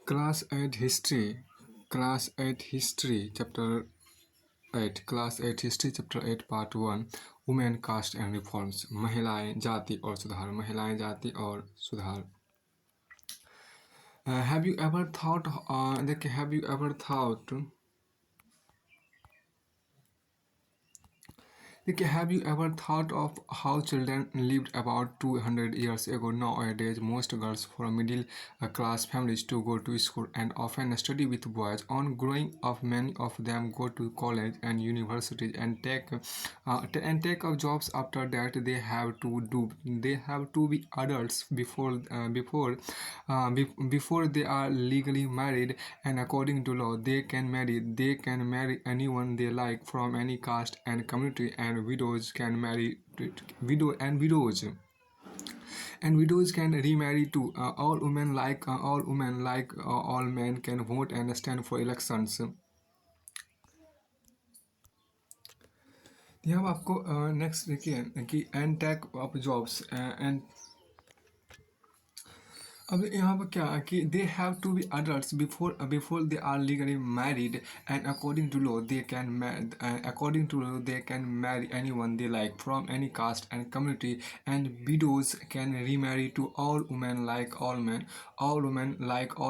Class 8 History Chapter 8 Class 8 History Chapter 8 Part 1 Women Caste and Reforms महिलाएं जाति और सुधार Have you ever thought have you ever thought of how children lived about 200 years ago? Nowadays, most girls from middle class families to go to school and often study with boys. On growing up, many of them go to college and universities and take up jobs. After that, they have to be adults before they are legally married, and according to law they can marry anyone they like from any caste and community, and widows can remarry too. All women all men can vote and stand for elections. यहाँ आपको next देखिए कि and tack of jobs and अब यहाँ पर क्या है कि they have to be adults before they are legally married, and according to law they can marry anyone they like from any caste and community, and widows can remarry to all women like all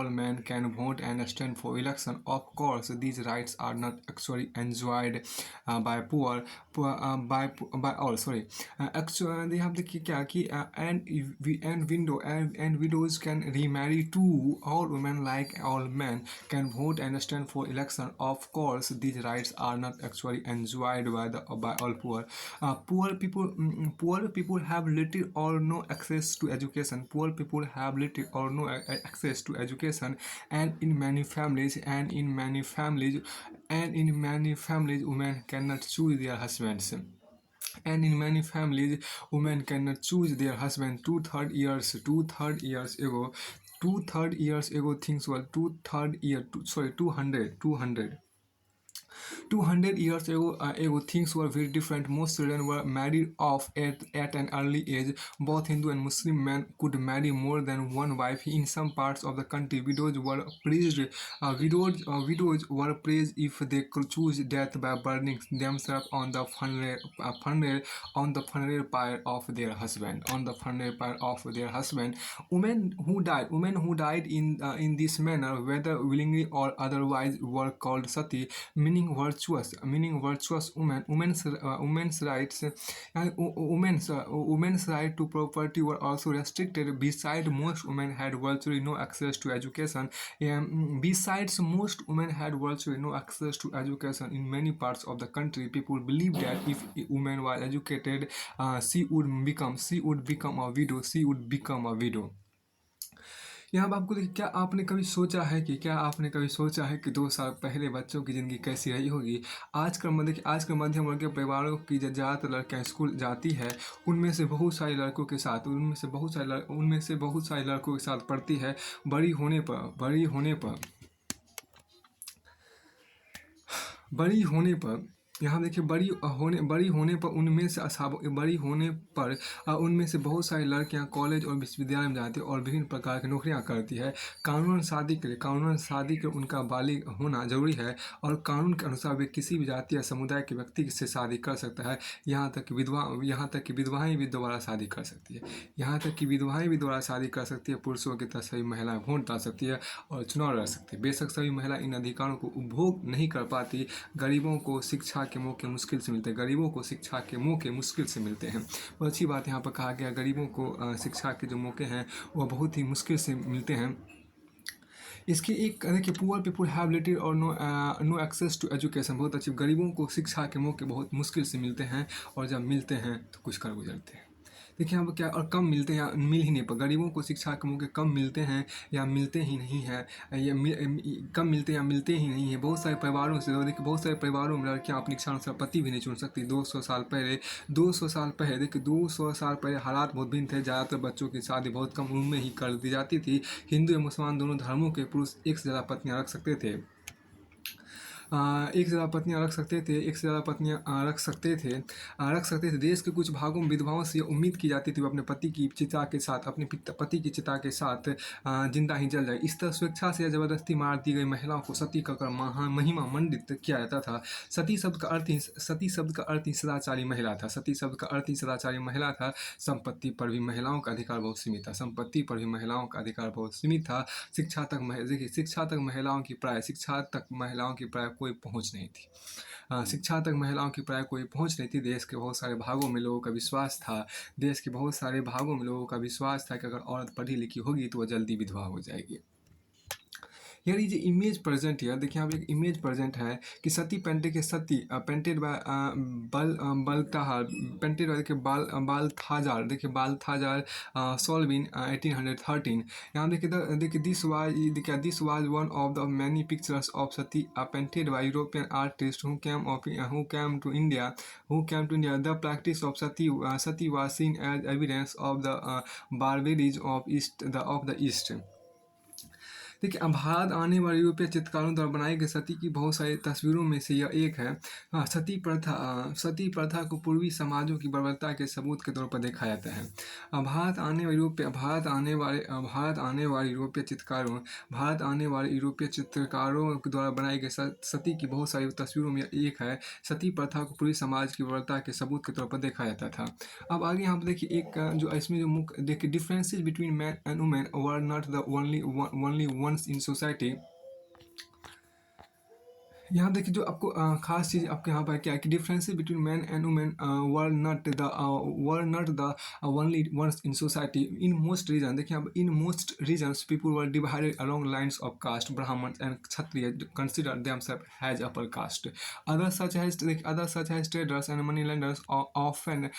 man can vote and stand for election. Of course these rights are not actually enjoyed by poor by all sorry actually they have the क्या कि and widows can remarry too. All women like all men can vote and stand for election. Of course these rights are not actually enjoyed by all poor people have little or no access to education. Poor people have little or no access to education, and in many families women cannot choose their husbands. And in many families women cannot choose their husband. 200 years ago things were 200 years ago things were very different. Most children were married off at an early age. Both Hindu and Muslim men could marry more than one wife. In some parts of the country, widows were praised. Widows were praised if they could choose death by burning themselves on the funeral pyre of their husband. Women who died in this manner, whether willingly or otherwise, were called sati, meaning virtuous women. Women's right to property were also restricted. Besides, most women had virtually no access to education. In many parts of the country, people believed that if a woman was educated, she would become a widow. यहाँ पर आपको देखिए, क्या आपने कभी सोचा है कि 2 साल पहले बच्चों की ज़िंदगी कैसी रही होगी? आज का मध्यम वर्ग के परिवारों की ज़्यादातर लड़कियाँ स्कूल जाती है, उनमें से बहुत सारे लड़कों के साथ पढ़ती है. बड़ी होने पर यहाँ देखिए बड़ी होने पर उनमें से बहुत सारी लड़कियां कॉलेज और विश्वविद्यालय में जाती है और विभिन्न प्रकार की नौकरियां करती है. कानूनन शादी के उनका बालिग होना जरूरी है, और कानून के अनुसार वे किसी भी जाति या समुदाय के व्यक्ति से शादी कर सकता है. यहाँ तक कि विधवाएं भी दोबारा शादी कर सकती है. पुरुषों की तरह सभी महिलाएं वोट डाल सकती है और चुनाव लड़ सकती है. बेशक सभी महिला इन अधिकारों को उपभोग नहीं कर पाती. गरीबों को शिक्षा के मौके मुश्किल से मिलते हैं. बहुत अच्छी बात यहाँ पर कहा गया, गरीबों को शिक्षा के जो मौके हैं वह बहुत ही मुश्किल से मिलते हैं. इसकी एक देखिए, पुअर पीपुल हैव लिटिल और नो एक्सेस टू एजुकेशन. बहुत अच्छी, गरीबों को शिक्षा के मौके बहुत मुश्किल से मिलते हैं, और जब मिलते हैं तो कुछ कर गुजरते हैं. देखिए यहाँ पर क्या, और कम मिलते हैं या मिल ही नहीं पर गरीबों को शिक्षा के मौके कम मिलते हैं या मिलते ही नहीं है. कम मिलते हैं या मिलते ही नहीं है. बहुत सारे परिवारों में लड़कियाँ अपनी इच्छा अनुसार पति भी नहीं चुन सकती. 200 साल पहले देखिए 200 साल पहले हालात बहुत भिन्न थे. ज़्यादातर बच्चों की शादी बहुत कम उम्र में ही कर दी जाती थी. हिंदू या मुसलमान दोनों धर्मों के पुरुष एक से ज़्यादा पत्नियाँ रख सकते थे. एक से ज़्यादा पत्नियाँ रख सकते थे, एक से ज़्यादा पत्नियाँ रख सकते थे। देश के कुछ भागों में विधवाओं से ये उम्मीद की जाती थी वो अपने पति की चिता के साथ, अपने पति की चिता के साथ जिंदा ही जल जाए। इस तरह स्वेच्छा से या जबरदस्ती मार दी गई महिलाओं को सती कहकर महिमा मंडित किया जाता था। सती शब्द का अर्थ ही सदाचारी महिला था। सती शब्द का अर्थ ही सदाचारी महिला था। संपत्ति पर भी महिलाओं का अधिकार बहुत सीमित था। संपत्ति पर भी महिलाओं का अधिकार बहुत सीमित था। देखिए शिक्षा तक महिलाओं की प्राय कोई पहुंच नहीं थी। शिक्षा तक महिलाओं की प्राय कोई पहुंच नहीं थी। देश के बहुत सारे भागों में लोगों का विश्वास था, देश के बहुत सारे भागों में लोगों का विश्वास था कि अगर औरत पढ़ी लिखी होगी तो वह जल्दी विधवा हो जाएगी। यार ये जो इमेज प्रेजेंट है, देखिए यहाँ पे एक इमेज प्रेजेंट है कि सती पेंटेड के sati painted by Balthazar painted by देखिए बालथाजार, देखिए बालथाजार सोल्विन 1813। यहाँ देखिए this was one of the many pictures of sati painted by European artist who came to India the practice of sati was seen as evidence of the barbarities of the East. देखिए भारत आने वाले यूरोपीय चित्रकारों द्वारा बनाई गई सती की बहुत सारी तस्वीरों में से यह एक है। सती प्रथा को पूर्वी समाजों की बर्बरता के सबूत के तौर पर देखा जाता है। भारत आने वाले यूरोपीय चित्रकारों द्वारा बनाई गई सती की बहुत सारी तस्वीरों में एक है। सती प्रथा को पूर्वी समाज की बर्बरता के सबूत के तौर पर देखा जाता था। अब आगे यहाँ पर देखिए एक जो इसमें जो मुख्य देखिए differences between man and women were not the only ones in society. यहाँ देखिए जो आपको खास चीज़ आपके यहाँ पर क्या है कि differences between man and women were not the only ones in society in most region. देखिए यहाँ in most regions people were divided along lines of caste. Brahmin and Kshatriya consider themselves has upper caste. Others such as traders and moneylenders often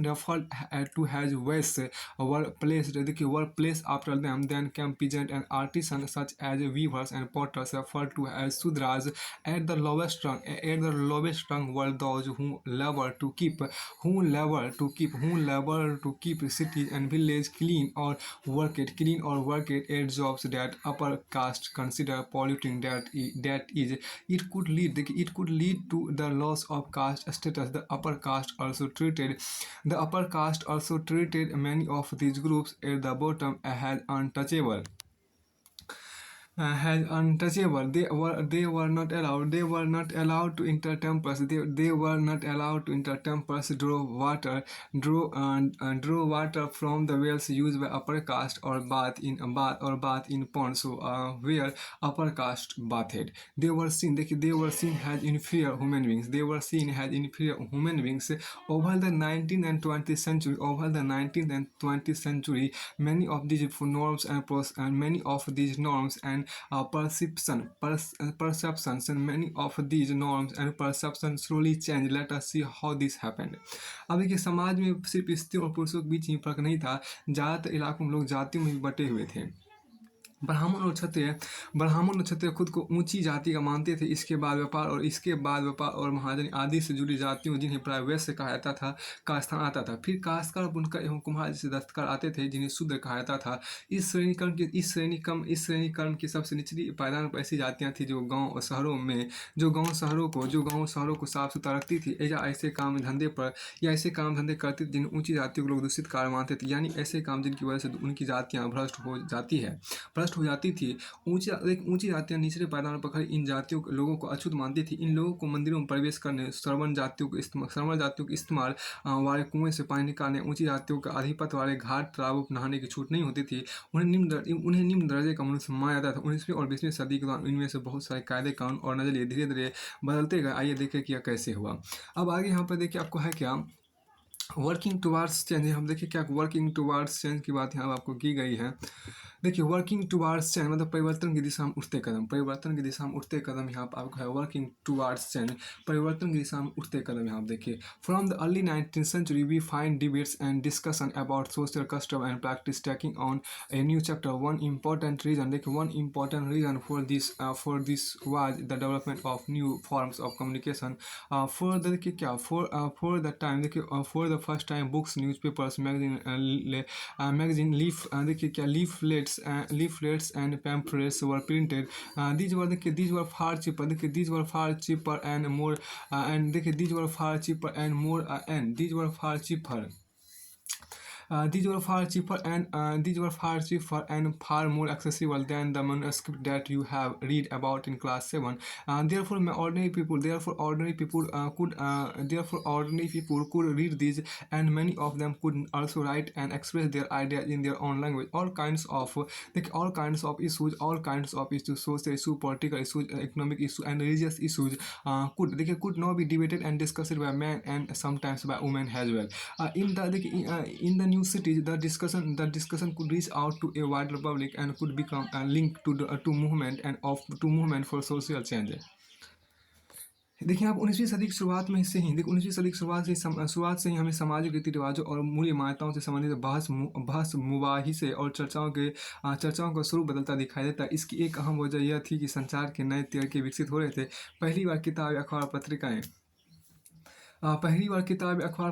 referred to as West were placed after them. Then came peasant and artisans such as weavers and potters referred to as Sudras. At the lowest rung were those who labour to keep cities and villages clean or worked at jobs that upper caste consider polluting. It could lead to the loss of caste status. The upper caste also treated many of these groups at the bottom as untouchable. They were not allowed to enter temples. They were not allowed to enter temples, draw water from the wells used by upper caste, or bath in ponds where upper caste bathed. They were seen as inferior human beings. Over the 19th and 20th century, many of these norms and perceptions and many of these norms and perceptions slowly change. Let us see how this happened. अब देखिए समाज में सिर्फ स्त्रियों और पुरुषों के बीच ही फर्क नहीं था, ज़्यादातर इलाकों में लोग जातियों में भी बटे हुए थे। ब्राह्मण और क्षत्रिय खुद को ऊंची जाति का मानते थे। इसके बाद व्यापार और महाजनी आदि से जुड़ी जातियों जिन्हें प्राय वैश्य कहा जाता था का स्थान आता था। फिर काश्तकार, बुनकर एवं कुम्हार जैसे दस्तकार आते थे जिन्हें शूद्र कहा जाता था। इस श्रेणी क्रम की सबसे निचली पायदान पर ऐसी जातियां थी जो गाँव शहरों को साफ सुथरा रखती थी या ऐसे काम धंधे करती थी जिन्हें ऊंची जातियों को लोग दूषित कार्य मानते थे, यानी ऐसे काम जिनकी वजह से उनकी जातियाँ भ्रष्ट हो जाती थी। ऊंची जातियां निचले पायदान पर खड़ी इन जातियों लोगों को अछूत मानती थी। इन लोगों को मंदिरों में प्रवेश करने, श्रवण जातियों के इस्तेमाल वाले कुएं से पानी निकालने, ऊंची जातियों के आधिपत्य वाले घाट तालाबों पर नहाने की छूट नहीं होती थी। उन्हें निम्न दर्जे का मनुष्य माना जाता था। 19वीं और 20वीं सदी के दौरान इनमें से बहुत सारे कायदे कानून और नजरिए धीरे धीरे बदलते गए। आइए देखें कि यह कैसे हुआ। अब आगे यहाँ पर देखिए आपको है क्या वर्किंग टुवार्ड्स चेंज। हम देखिए क्या वर्किंग टुवार्ड्स चेंज की बात यहाँ आपको की गई है। देखिए वर्किंग टुवार्ड्स चेंज मतलब परिवर्तन की दिशा में उठते कदम यहाँ पर आपको है वर्किंग टुवार्ड्स चेंज, परिवर्तन की दिशा में उठते कदम। यहाँ देखिए from the early 19th century we find debates and discussion about social custom and practice taking on a new chapter. One important reason for this was the development of new forms of communication for the first time books, newspapers, magazine, देखिए क्या leaflets and pamphlets were printed. These were far cheaper, देखिए these were far cheaper and more and देखिए these were far cheaper and more and these were far cheaper. These were far cheaper and far more accessible than the manuscript that you have read about in class 7. Therefore, ordinary people could read these, and many of them could also write and express their ideas in their own language. All kinds of issues, social issues, political issues, economic issues, and religious issues could now be debated and discussed by men and sometimes by women as well. In the new cities, the discussion could reach out to a wider public and could become a link to movement for social change. देखिए आप 19वीं सदी की शुरुआत में इससे ही देखिए 19वीं सदी की शुरुआत से ही हमें सामाजिक रीति रिवाजों और मूल्य मान्यताओं से संबंधित बहस मुबाहिसे और चर्चाओं का स्वरूप बदलता दिखाई देता है। इसकी एक अहम वजह यह थी कि संचार के नए तरीके विकसित हो रहे थे। पहली बार किताब, अखबार, पत्रिकाएं पहली बार किताब, अखबार,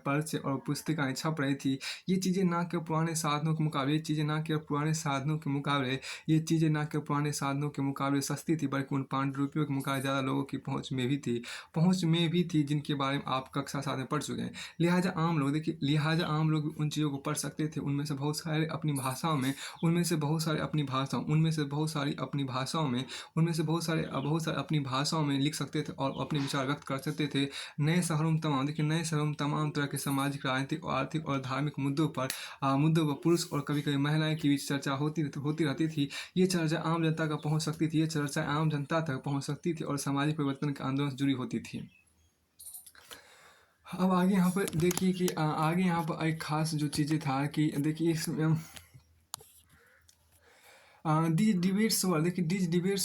पर्चे और पुस्तिकाएँ छप रही थी। ये चीज़ें ना केवल पुराने साधनों के मुकाबले सस्ती थी, बल्कि उन पांडुलिपियों के मुकाबले ज़्यादा लोगों की पहुँच में भी थी जिनके बारे में आप कक्षा 7 में पढ़ चुके हैं। लिहाजा आम लोग उन चीज़ों को पढ़ सकते थे। उनमें से बहुत सारे अपनी भाषाओं में, अपनी भाषाओं में लिख सकते थे और अपने विचार व्यक्त कर सकते थे। नए शहरों में तमाम तरह के सामाजिक, राजनीतिक, आर्थिक और धार्मिक मुद्दों पर पुरुष और कभी-कभी महिलाएं के बीच चर्चा होती रहती थी। ये चर्चा आम जनता तक पहुंच सकती थी और सामाजिक परिवर्तन के आंदोलन से जुड़ी होती थी। अब आगे यहाँ पर देखिए कि आगे यहाँ पर एक खास जो चीज़ें था कि देखिए इसमें these debates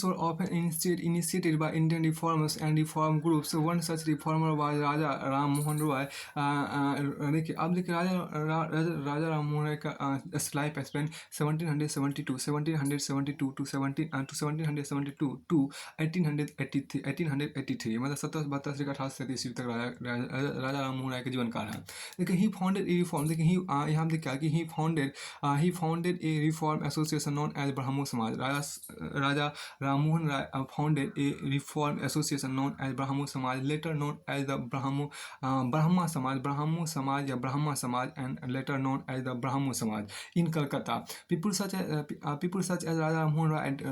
were often initiated by Indian reformers and reform groups. One such reformer was Raja Ram Mohan Roy. देखिए अब देखिए राजा राम मोहन राय का लाइफ स्पेन 1772 to 1883 मतलब 1772 से 1837 तक राजा राम मोहन राय का जीवन काल है। देखिए ही फाउंडेड ए रिफॉर्म, देखिए यहाँ देखिए क्या कि he founded a reform association known as Brahmo Samaj. Raja Rammohan Roy founded a reform association known as Brahmo Samaj, later known as the Brahma Samaj, and later known as the Brahmo Samaj in Calcutta. People such as Raja Rammohan Roy and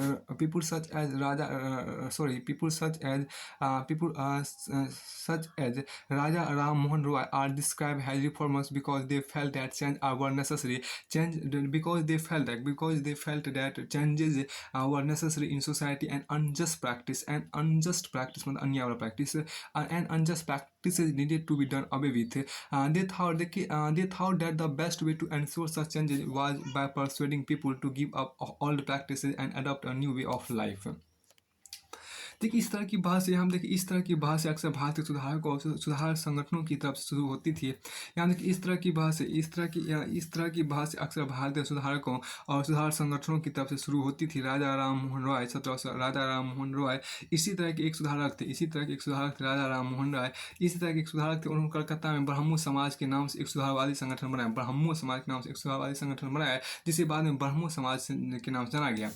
Raja Ram Mohan Roy are described as reformers because they felt that change were necessary. Because they felt that changes were necessary in society, and unjust practice मतलब अन्याय वाला practice and unjust practices needed to be done away with. They thought that the best way to ensure such changes was by persuading people to give up old practices and adopt a new way of life. देखिए इस तरह की बात से अक्सर भारतीय सुधार संगठनों की तरफ से शुरू होती थी। यहाँ देखिए इस तरह की बात से अक्सर भारतीय सुधारकों और सुधार संगठनों की तरफ से शुरू होती थी। राजा राम मोहन रॉय इसी तरह के एक सुधारक थे। राजा राम मोहन राय इसी तरह के एक सुधारक थे। उन्होंने कलकत्ता में ब्राह्मो समाज के नाम से एक सुधारवादी संगठन बनाया, जिसे बाद में ब्राह्मो समाज के नाम से जाना गया।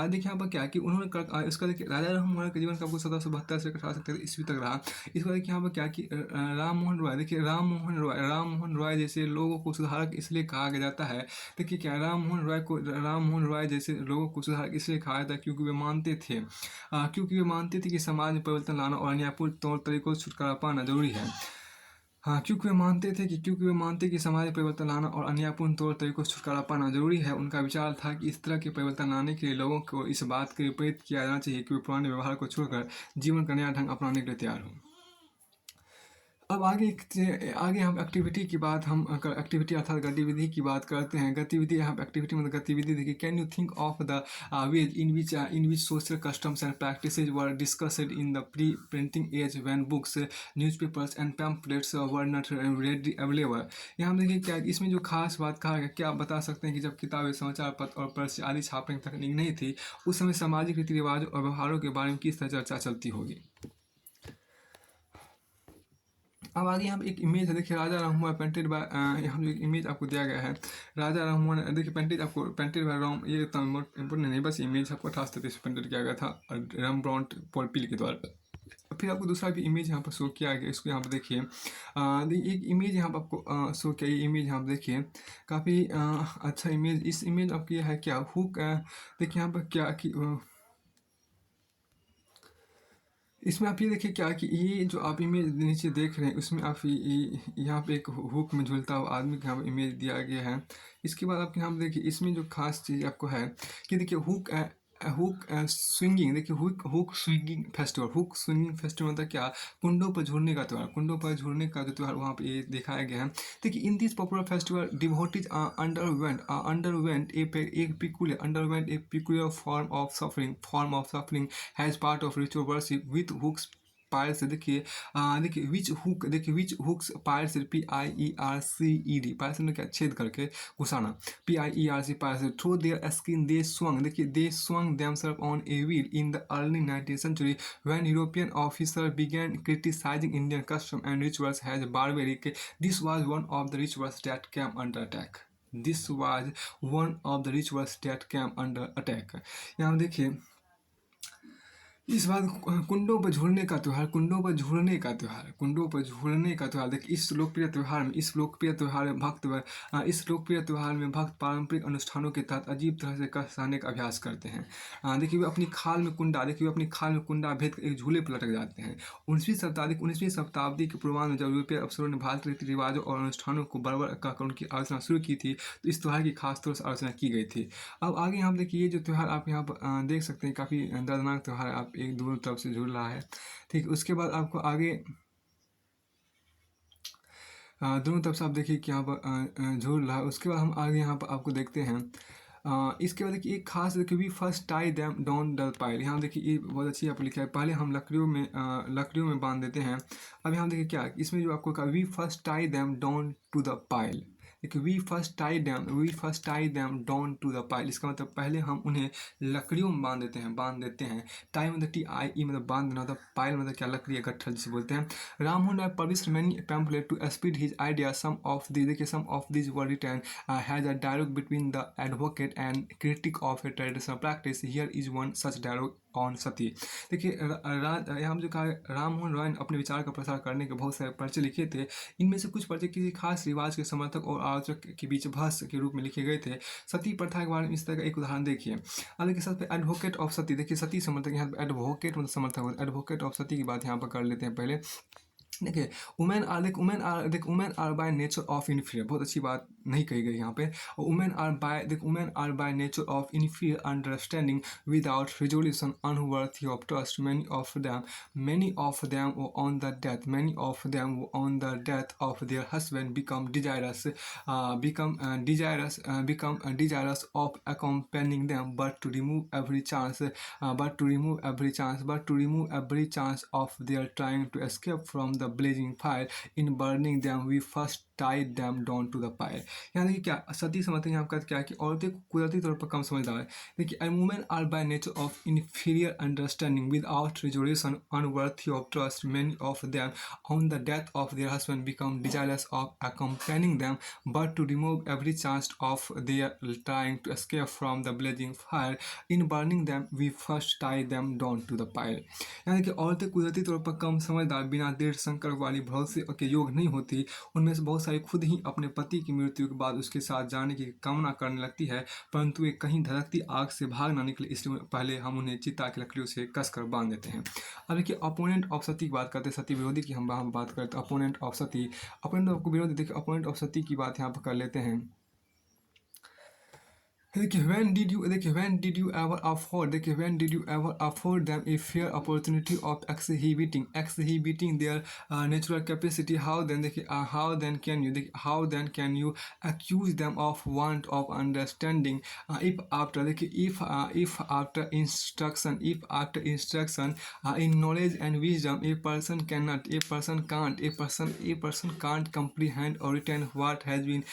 देखिए यहाँ पर क्या कि उन्होंने इसका देखिए राजा राम मोहन राय का जीवन कब 1772 से 1870 ईस्वी तक रहा। इसको देखिए यहाँ पर क्या कि राम मोहन रॉय जैसे लोगों को सुधारक इसलिए कहा जाता है। देखिए क्या राम मोहन रॉय जैसे लोगों को सुधारक इसलिए कहा जाता है क्योंकि वे मानते थे कि समाज में परिवर्तन लाना और अन्यायपूर्ण तौर तरीकों से छुटकारा पाना जरूरी है। क्योंकि वे मानते कि समाज में परिवर्तन लाना और अन्यायपूर्ण तौर तरीकों से छुटकारा पाना जरूरी है। उनका विचार था कि इस तरह के परिवर्तन लाने के लिए लोगों को इस बात के लिए प्रेरित किया जाना चाहिए कि वे पुराने व्यवहार को छोड़कर जीवन का नया ढंग अपनाने के लिए तैयार हों। अब आगे हम एक्टिविटी अर्थात गतिविधि की बात करते हैं। एक्टिविटी मतलब गतिविधि देखिए। Can you think of the ways in which social customs and practices were discussed in the pre printing age when books, newspapers and pamphlets were not ready available. यहाँ देखिए क्या इसमें जो खास बात कहा गया, क्या आप बता सकते हैं कि जब किताबें, समाचार पत्र और पर्चे आदि छापने की तकनीक नहीं थी, उस समय सामाजिक रीति रिवाजों और व्यवहारों के बारे में किस तरह चर्चा चलती होगी। अब आगे यहाँ पे एक इमेज है, देखिए राजा राममोहन पेंटेड बाय, यहाँ पे एक इमेज आपको दिया गया है। राजा राममोहन देखिए पेंटेड, आपको पेंटेड बाय राम, ये इतना इम्पोर्टेंट नहीं, बस इमेज आपको 1837 पेंटेड किया गया था रेम्ब्रांट पोर्पिल के द्वारा। फिर आपको दूसरा भी इमेज यहाँ पर शो किया गया, इसको यहाँ पर देखिए। एक इमेज यहाँ पर आपको शो किया, ये इमेज यहाँ पर देखिए, काफ़ी अच्छा इमेज। इस इमेज आपकी है क्या, हुक, देखिए यहाँ पर क्या कि इसमें आप ये देखिए क्या कि ये जो आप इमेज नीचे देख रहे हैं, उसमें आप यहाँ पे एक हुक में झूलता हुआ आदमी का यहाँ पे इमेज दिया गया है। इसके बाद आपके यहाँ पे देखिए, इसमें जो खास चीज़ आपको है कि देखिए हुक हुक स्विंगिंग, देखिए hook hook swinging festival. Hook swinging festival मतलब क्या, कुंडों पर झूलने का त्यौहार। कुंडों पर झूलने का जो त्यौहार वहाँ पे ये दिखाया गया है। देखिए in this popular festival devotees underwent a peculiar form of suffering as part of ritual worship with hooks pierce. देखिए देखिए which hooks pierce, PIERCED, pierce क्या, छेद करके घुसाना, PIERC pierce. Through their skin they swung, देखिए they swung themselves on a wheel in the early 19th century when European officers began criticizing Indian custom and rituals as barbaric. This was one of the rituals that came under attack. This was one of the rituals that came under attack. यहाँ देखिए इस बात कुंडों पर झूलने का त्यौहार, कुंडों पर झूलने का त्यौहार, कुंडों पर झूलने का त्यौहार। देखिए इस लोकप्रिय त्यौहार में भक्त पारंपरिक अनुष्ठानों के तहत अजीब तरह से कष्ट सहने का अभ्यास करते हैं। देखिए वे अपनी खाल में कुंडा भेद कर एक झूले पर लटक जाते हैं। 19वीं शताब्दी के पूर्वांध में जब यूरोपीय अफसरों ने भारतीय रीति रिवाजों और अनुष्ठानों को बराबर कर उनकी आलोचना शुरू की थी, तो इस त्यौहार की खासतौर से आलोचना की गई थी। अब आगे यहाँ देखिए, ये जो त्यौहार आप यहाँ पर देख सकते हैं, काफ़ी दर्दनाक त्यौहार है। आप एक दोनों तरफ से झूल रहा है, ठीक। उसके बाद आपको आगे दोनों तरफ से आप देखिए कि यहाँ पर झूल रहा है। उसके बाद हम आगे यहाँ पर आपको देखते हैं। इसके बाद देखिए एक खास, देखिए we first tie them down the pile. यहाँ देखिए ये बहुत अच्छी यहाँ पर लिखा है, पहले हम लकड़ियों में बांध देते हैं। अब यहाँ देखिए क्या, इसमें जो आपको कहा, we first tie them down to the pile. देखिए we first tie them down to the pile, इसका मतलब पहले हम उन्हें लकड़ियों में बांध देते हैं। टाई मतलब TIE मतलब बांध देना, मतलब पाइल मतलब क्या, लकड़ी, गट्ठर जिसे बोलते हैं। Rammohan Roy published many pamphlet to speed his idea. Some of this were written has a dialogue between the advocate and critic of a traditional practice. Here is one such dialogue on sati. देखिए यहाँ जो कहा, राममोहन रॉय ने अपने विचार का प्रसार करने के बहुत सारे पर्चे लिखे थे। इनमें से कुछ पर्चे किसी खास रिवाज के समर्थक और आलोचक के बीच बहस के रूप में लिखे गए थे। सती प्रथा के बारे में इस तरह का एक उदाहरण देखिए। अब देखिए सबसे एडवोकेट ऑफ सती, देखिए सती समर्थक, यहाँ पर एडवोकेट मतलब समर्थक, एडवोकेट ऑफ सती की बात यहाँ पर कर लेते हैं पहले। देखिए women are by nature of inferior, बहुत अच्छी बात नहीं कही गई यहाँ पे। Women are by nature of inferior understanding without resolution unworthy of trust. many of them on the death of their husband become desirous of accompanying them, but to remove every chance of their trying to escape from the blazing fire. In burning them we first tie them down to the fire। यहाँ देखिए क्या, सती समझते हैं आपका क्या है कि औरतें कुदरती तौर पर कम समझदार है। देखिए women are by nature of inferior understanding without resolution unworthy of trust। many of them on the death of their husband become desirous of accompanying them, but to remove every chance of their trying to escape from the blazing fire। in burning them we first tie them down to the fire। यानी कि औरतें कुदरती तौर पर कम समझदार, बिना दृढ़ संकल्प वाली, भरोसे के योग नहीं होती। उनमें से बहुत सारी खुद ही अपने पति की मृत्यु के बाद उसके साथ जाने की कामना करने लगती है, परंतु वे कहीं धधकती आग से भाग ना निकले, इसलिए पहले हम उन्हें चिता की लकड़ियों से कसकर बांध देते हैं। अब देखिए अपोनेंट ऑफ सती की बात करते हैं, सती विरोधी की हम बात करते हैं। अपोनेंट ऑफ विरोधी, देखिए अपोनेंट ऑफ सती की बात यहाँ पर कर लेते हैं। देखिए when did you ever afford them a fair opportunity of exhibiting their natural capacity? How then can you accuse them of want of understanding? If after instruction in knowledge and wisdom a person can't comprehend or retain what has been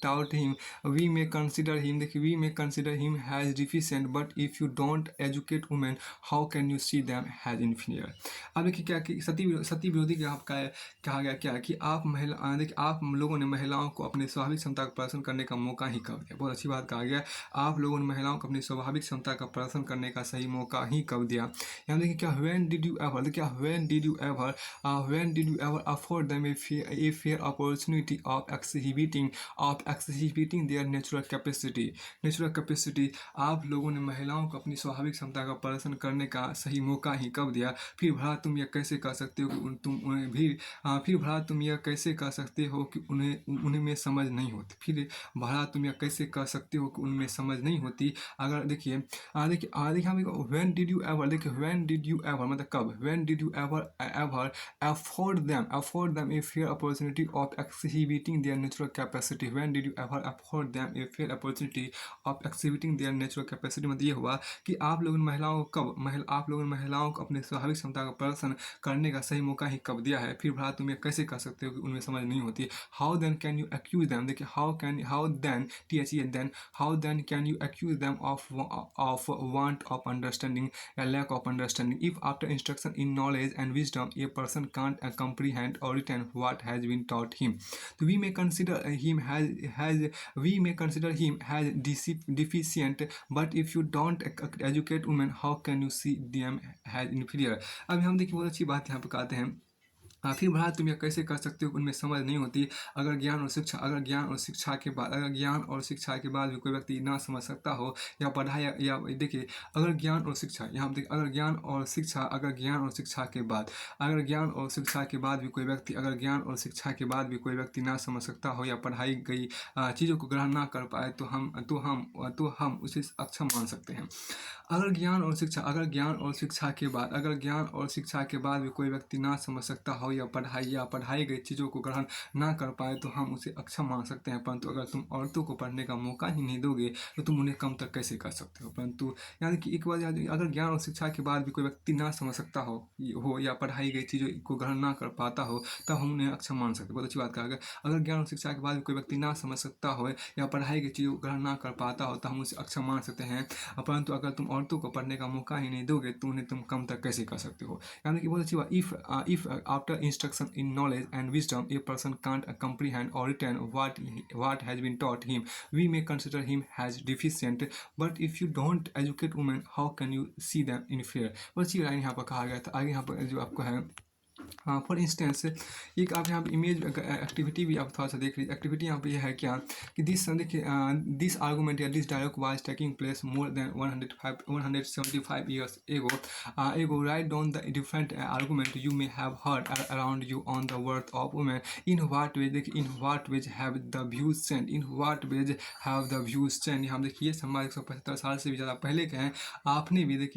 taught him, we may consider him, देखिए we may consider him has deficient but if you don't educate women how can you see them has inferior. अब देखिए क्या कि सती विरोधी का आपका कहा गया क्या कि आप महिला, देखिए आप लोगों ने महिलाओं को अपनी स्वाभाविक क्षमता का प्रदर्शन करने का मौका ही कब दिया। बहुत अच्छी बात कहा गया, आप लोगों ने महिलाओं को अपनी स्वाभाविक क्षमता का प्रदर्शन करने का सही मौका ही कब दिया। यहाँ देखिए क्या व्हेन डिड यू एवर, देखिए when did you ever afford them a fair opportunity of exhibiting their natural capacity. आप लोगों ने महिलाओं को अपनी स्वाभाविक क्षमता का प्रदर्शन करने का सही मौका ही कब दिया। फिर भला तुम यह कैसे कह सकते हो कि तुम उन्हें भी फिर भला तुम यह कैसे कह सकते हो कि उनमें समझ नहीं होती। फिर भला तुम यह कैसे कह सकते हो कि उनमें समझ नहीं होती। अगर देखिए व्हेन डिड यू एवर, देखिए व्हेन डिड यू एवर मतलब कब, when did you ever afford them a fair opportunity of exhibiting their natural capacity. When did you ever afford them a fair opportunity of exhibiting their natural capacity, मतलब ये हुआ कि आप लोगों ने महिलाओं को आप लोगों ने महिलाओं को अपने स्वाभाविक क्षमता का प्रदर्शन करने का सही मौका ही कब दिया है। फिर भला तुम ये कैसे कह सकते हो कि उनमें समझ नहीं होती। How then can you accuse them, देखिए how then THE how then can you accuse them of want of understanding या lack of understanding if after instruction in knowledge and wisdom a person can't comprehend or retain what has been taught him. So we may consider him as deficient, but if you don't educate women, how can you see them as inferior? अब हम देखिए बहुत अच्छी बात यहाँ पर कहते हैं, फिर भला तुम यह कैसे कर सकते हो कि उनमें समझ नहीं होती। अगर ज्ञान और शिक्षा के बाद भी कोई व्यक्ति ना समझ सकता हो या पढ़ाई या देखिए अगर ज्ञान और शिक्षा यहाँ देखिए अगर ज्ञान और शिक्षा के बाद भी कोई व्यक्ति ना समझ सकता हो या पढ़ाई गई चीज़ों को ग्रहण ना कर पाए तो हम उसे अक्षम मान सकते हैं। अगर ज्ञान और शिक्षा के बाद भी कोई व्यक्ति ना समझ सकता हो या पढ़ाई गई चीज़ों को ग्रहण ना कर पाए तो हम उसे अक्षम मान सकते हैं। परंतु अगर तुम औरतों को पढ़ने का मौका ही नहीं दोगे तो तुम उन्हें कम तक कैसे कर सकते हो। परंतु यानी कि एक बात अगर ज्ञान और शिक्षा के बाद भी कोई व्यक्ति ना समझ सकता हो या पढ़ाई गई चीज़ों को ग्रहण ना कर पाता हो तब हम उन्हें अक्षम मान सकते हैं। बहुत अच्छी बात कहा। अगर ज्ञान और शिक्षा के बाद भी कोई व्यक्ति ना समझ सकता हो या पढ़ाई की चीज़ों को ग्रहण ना कर पाता हो तो हम उसे अक्षम मान सकते हैं। परंतु अगर तुम औरतों को पढ़ने का मौका ही नहीं दोगे तो उन्हें तुम कम तक कैसे कर सकते हो। यानी कि बहुत अच्छी बात, if after instruction in knowledge and wisdom a person can't comprehend or retain what has been taught him, we may consider him as deficient, but if you don't educate women, how can you see them inferior। बहुत अच्छी line यहाँ पर कहा गया था। आगे यहाँ पर जो आपको है फॉर इंस्टेंस एक आप यहाँ पे इमेज एक्टिविटी भी आप थोड़ा सा देख लीजिए। एक्टिविटी यहाँ पे यह है क्या कि दिस आर्गूमेंट या this dialogue was taking place more than 175 years ago write down the different argument you may have heard around you on the worth of women in what ways have the views change. हम देखिए समाज 175 साल से भी ज़्यादा पहले के हैं। आपने भी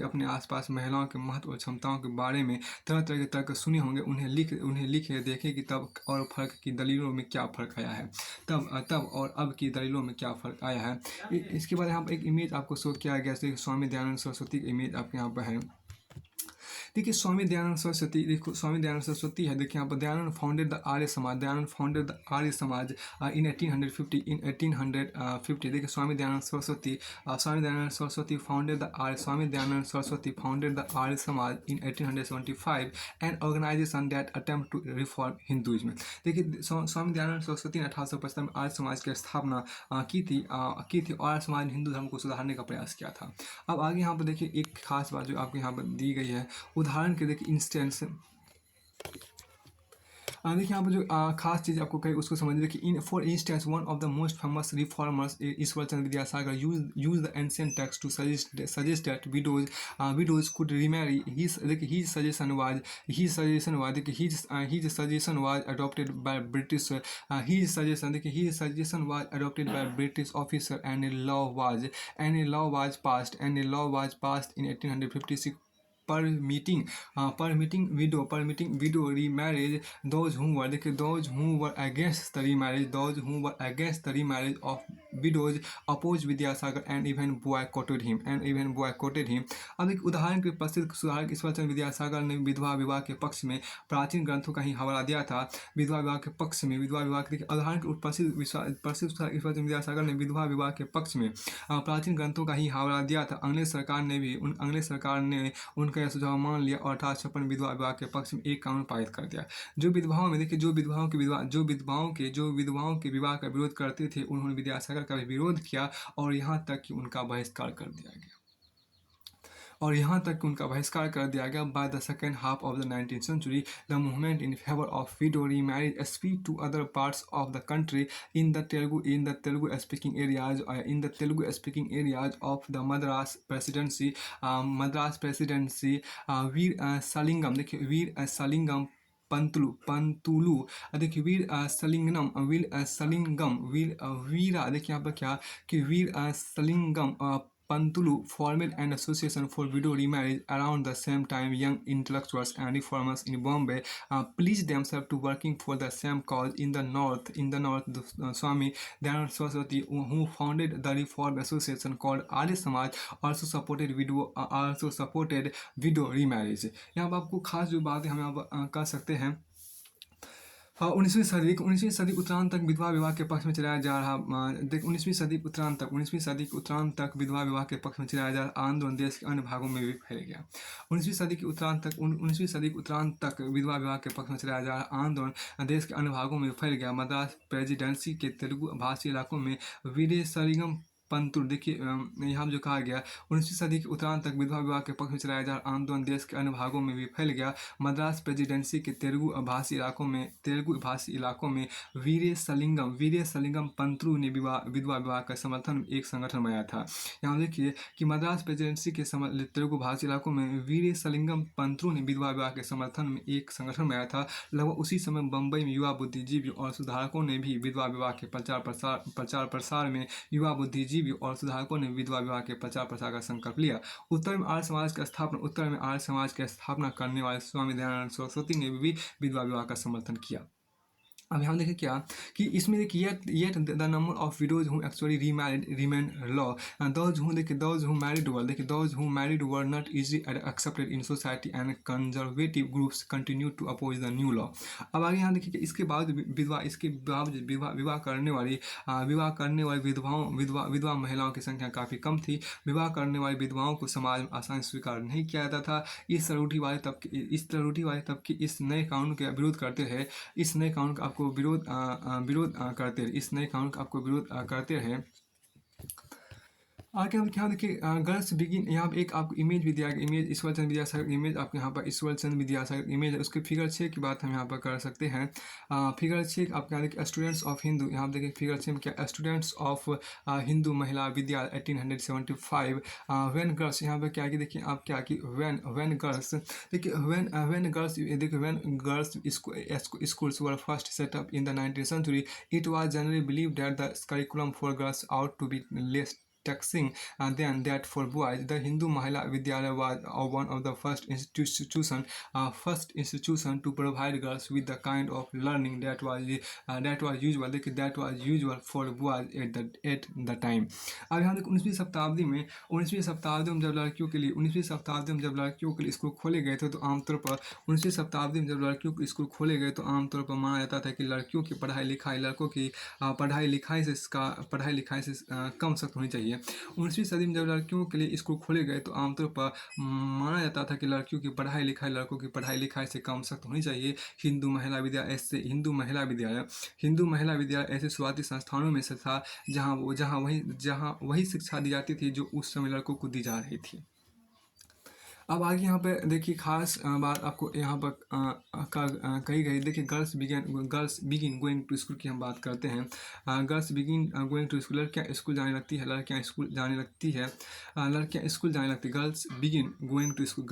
अपने आसपास महिलाओं के महत्व और क्षमताओं के बारे में तरह तरह के तर्क सुने होंगे। उन्हें लिखे देखे कि तब और फर्क की दलीलों में क्या फ़र्क आया है, तब और अब की दलीलों में क्या फ़र्क आया है। इसके बाद यहाँ पर एक इमेज आपको शो किया गया है, स्वामी दयानंद सरस्वती की इमेज आपके यहाँ पर है। देखिए स्वामी दयानंद सरस्वती है। देखिए यहाँ पर Dayanand founded the Arya Samaj in 1850। देखिए Swami Dayanand Saraswati founded the Arya Samaj in 1875 an organisation that attempt to reform Hinduism. देखिए स्वामी दयानंद सरस्वती ने 1875 में आर्य समाज की स्थापना की थी और आर्य समाज ने हिंदू धर्म को सुधारने का प्रयास किया था। अब आगे यहाँ पर देखिए एक खास बात जो आपको यहाँ पर दी गई है, उदाहरण के देखिए इंस्टेंस देखिए यहाँ पर जो खास चीज़ आपको कही उसको समझिए। देखिए for instance one of the most famous reformers Ishwar Chandra Vidyasagar use the ancient text to suggest that widows could remarry। his suggestion was adopted by British officer and a law was passed in 1856 permitting widow remarriage those who were against the remarriage of widows opposed Vidyasagar and even boycotted him. अब एक उदाहरण के प्रसिद्ध सुधारक ईश्वर चंद्र विद्यासागर ने विधवा विवाह के पक्ष में प्राचीन ग्रंथों का ही हवाला दिया था। विधवा विवाह के पक्ष में उदाहरण के प्रसिद्ध सुधारक ईश्वर चंद्र विद्यासागर ने विधवा विवाह के पक्ष में प्राचीन ग्रंथों का ही हवाला दिया था। अंग्रेज सरकार ने उनका यह सुझाव मान लिया और 1856 विधवा विवाह के पक्ष में एक कानून पारित कर दिया। जो विधवाओं में देखिए जो विधवाओं के विवाह का विरोध करते थे, उन्होंने विद्यासागर का भी विरोध किया और यहाँ तक कि उनका बहिष्कार कर दिया गया। By the second half of the 19th century, the movement in favor of widow remarriage spread to other parts of the country in the Telugu speaking areas of the Madras Presidency. वीर सलिंगम पंतुलू देखिए वीरा देखिए यहाँ पर क्या कि वीर सलिंगम Pantulu formed an association for widow remarriage. Around the same time, young intellectuals and reformers in Bombay pledged themselves to working for the same cause. In the north, Swami Dayananda Saraswati, who founded the Reform Association called Arya Samaj, also supported widow remarriage. यहाँ पर आपको खास जो बातें हम यहाँ कर सकते हैं, 19वीं सदी उत्तरांत तक विधवा विवाह के पक्ष में चलाया जा रहा 19वीं सदी के उत्तरांत तक विधवा विवाह के पक्ष में चलाया जा रहा आंदोलन देश के अन्य भागों में भी फैल गया। 19वीं सदी के उत्तरांत तक विधवा विवाह के पक्ष में चलाया जा रहा आंदोलन देश के अन्य भागों में फैल गया। मद्रास प्रेसिडेंसी के तेलुगु भाषी इलाकों में वीरे सलिंगम पंतुल देखिए यहाँ जो कहा गया 19वीं सदी के उत्तरांत तक विधवा विवाह के पक्ष में चलाया जा रहा आंदोलन देश के अन्य भागों में भी फैल गया। मद्रास प्रेसिडेंसी के तेलुगु भाषी इलाकों में वीरे सलिंगम पंतुलू ने विधवा विवाह के समर्थन में एक संगठन बनाया था। यहाँ देखिए कि मद्रास प्रेसिडेंसी के तेलुगु भाषी इलाकों में वीरे सलिंगम पंतुलू ने विधवा विवाह के समर्थन में एक संगठन बनाया था। लगभग उसी समय बम्बई में युवा बुद्धिजीवी और सुधारकों ने भी विधवा विवाह के प्रचार प्रसार में और सुधारकों ने विधवा विवाह के प्रचार प्रसार का संकल्प लिया। उत्तर में आर्य समाज की स्थापना करने वाले स्वामी दयानंद सरस्वती ने भी विधवा विवाह का समर्थन किया। अब यहाँ देखें क्या कि इसमें देखिए yet the number of widows who actually remarried remained low. Those who married were not easily accepted in society and conservative groups continued to oppose the new law. अब आगे यहाँ देखिए कि इसके बावजूद विवाह करने वाली विधवा महिलाओं की संख्या काफ़ी कम थी। विवाह करने वाली विधवाओं को समाज में आसानी से स्वीकार नहीं किया जाता था। इस रूढ़िवादी तबके इस नए कानून का विरोध करते रहे। इस नए कानून का आपको विरोध करते रहे। आगे हम क्या देखिए गर्ल्स बिगिन यहाँ पे एक आपको इमेज भी दिया गया। इमेज ईश्वर चंद्र विद्यासागर इमेज आपके यहाँ पर ईश्वर चंद्र विद्यासागर इमेज है। उसके फिगर 6 की बात हम यहाँ पर कर सकते हैं। फिगर 6 आप क्या देखिए स्टूडेंट्स ऑफ हिंदू, यहाँ देखिए फिगर 6 में क्या स्टूडेंट्स ऑफ हिंदू महिला विद्यालय 1875 व्हेन गर्ल्स यहाँ पर क्या कि देखिए आप क्या कि व्हेन गर्ल्स देखिए when girls schools were first set up in the 19th century, it was generally believed that the curriculum for girls ought to be less taxing than that for boys. The Hindu Mahila Vidyalaya was one of the first institution to provide girls with the kind of learning that was usual for boys at the time. अब यहाँ देखो 19वीं शताब्दी में जब लड़कियों के लिए स्कूल खोले गए थे तो आमतौर पर 19वीं शताब्दी में जब लड़कियों के स्कूल खोले गए तो आमतौर पर माना जाता था कि लड़कियों की पढ़ाई लिखाई से कम सख्त होनी चाहिए। 19वीं सदी में जब लड़कियों के लिए स्कूल खोले गए तो आमतौर पर माना जाता था कि लड़कियों की पढ़ाई लिखाई लड़कों की पढ़ाई लिखाई से कम सख्त होनी चाहिए। हिंदू महिला विद्यालय ऐसे शुरुआती संस्थानों में से था जहां वही शिक्षा दी जाती थी जो उस समय लड़कों को दी जा रही थी। अब आगे यहाँ पर देखिए खास बात आपको यहाँ पर कही गई। देखिए girls begin going to school की हम बात करते हैं। Girls begin going to school, लड़कियाँ स्कूल जाने लगती है। Girls begin going to school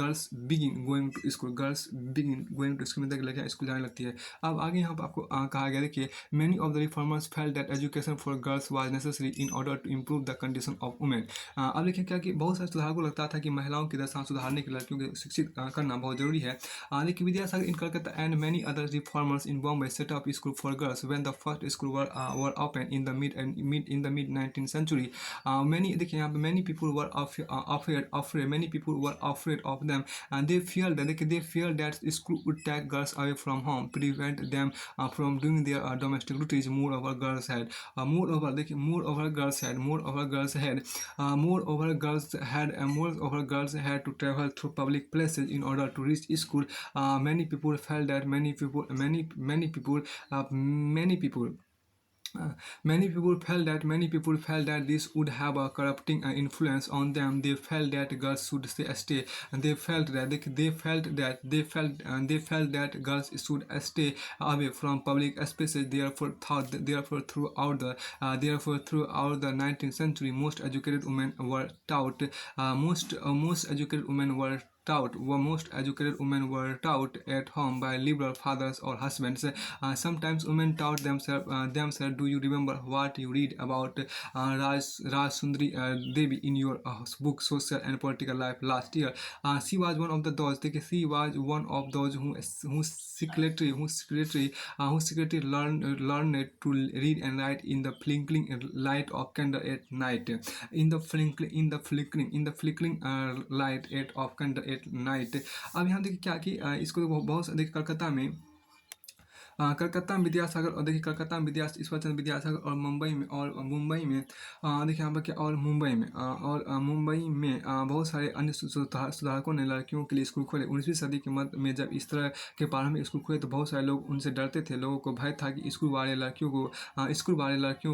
में लड़कियाँ स्कूल जाने लगती है। अब आगे यहाँ पर आपको कहा गया देखिए many of the reformers felt that education for girls was necessary in order to improve the condition of women. अब देखिए क्या कि बहुत सारे सुधारकों को लगता था कि महिलाओं की दशा सुधारने कि लड़कियों को शिक्षित करना बहुत जरूरी है। देखिए Vidyasagar in Calcutta and many other reformers in Bombay set up school for girls when the first school were open in the mid 19th century। Many देखिए यहाँ पे many people were afraid many people were afraid of them, and they feared that school would take girls away from home, prevent them from doing their domestic duties. Moreover girls had moreover देखिए moreover girls had to travel through public places in order to reach school. Many people felt that many people felt that this would have a corrupting influence on them. They felt that girls should stay, and they felt that girls should stay away from public spaces. Therefore throughout the 19th century, most educated women were taught at home by liberal fathers or husbands. Sometimes women taught themselves. Do you remember what you read about Raj Sundari Devi in your book Social and Political Life last year? She was one of those who secretly learned to read and write in the flickering light of candle at night. Light of candle at night. अब यहाँ देखिए क्या कि इसको बहुत देखिए कलकत्ता में विद्यासागर और देखिए कलकत्ता में ईश्वरचंद्र विद्यासागर और मुंबई में देखिए यहाँ पर क्या और मुंबई में बहुत सारे अन्य सुधारकों ने लड़कियों के लिए स्कूल खोले। 19वीं सदी के मध्य में जब इस तरह के प्रारंभिक स्कूल खुले तो बहुत सारे लोग उनसे डरते थे। लोगों को भय था कि स्कूल वाले लड़कियों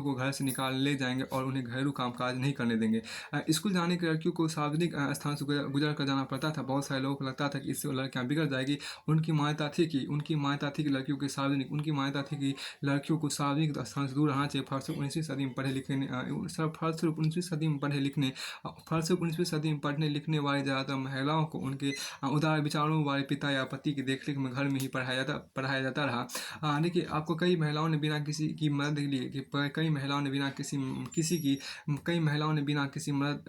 को घर से निकाल ले जाएंगे और उन्हें घरेलू कामकाज नहीं करने देंगे। स्कूल जाने के लड़कियों को सार्वजनिक स्थान से गुजर कर जाना पड़ता था। बहुत सारे लोगों को लगता था कि इससे लड़कियाँ बिगड़ जाएगी। उनकी मान्यता थी कि लड़कियों के लड़कियों को सार्वजनिक स्थान से दूर रहना चाहिए। फलस्वरूप 19वीं सदी में पढ़ने लिखने वाली ज़्यादातर महिलाओं को उनके उदार विचारों वाले पिता या पति की देखरेख में घर में ही पढ़ाया जाता रहा। देखिए आपको कई महिलाओं ने बिना किसी की मदद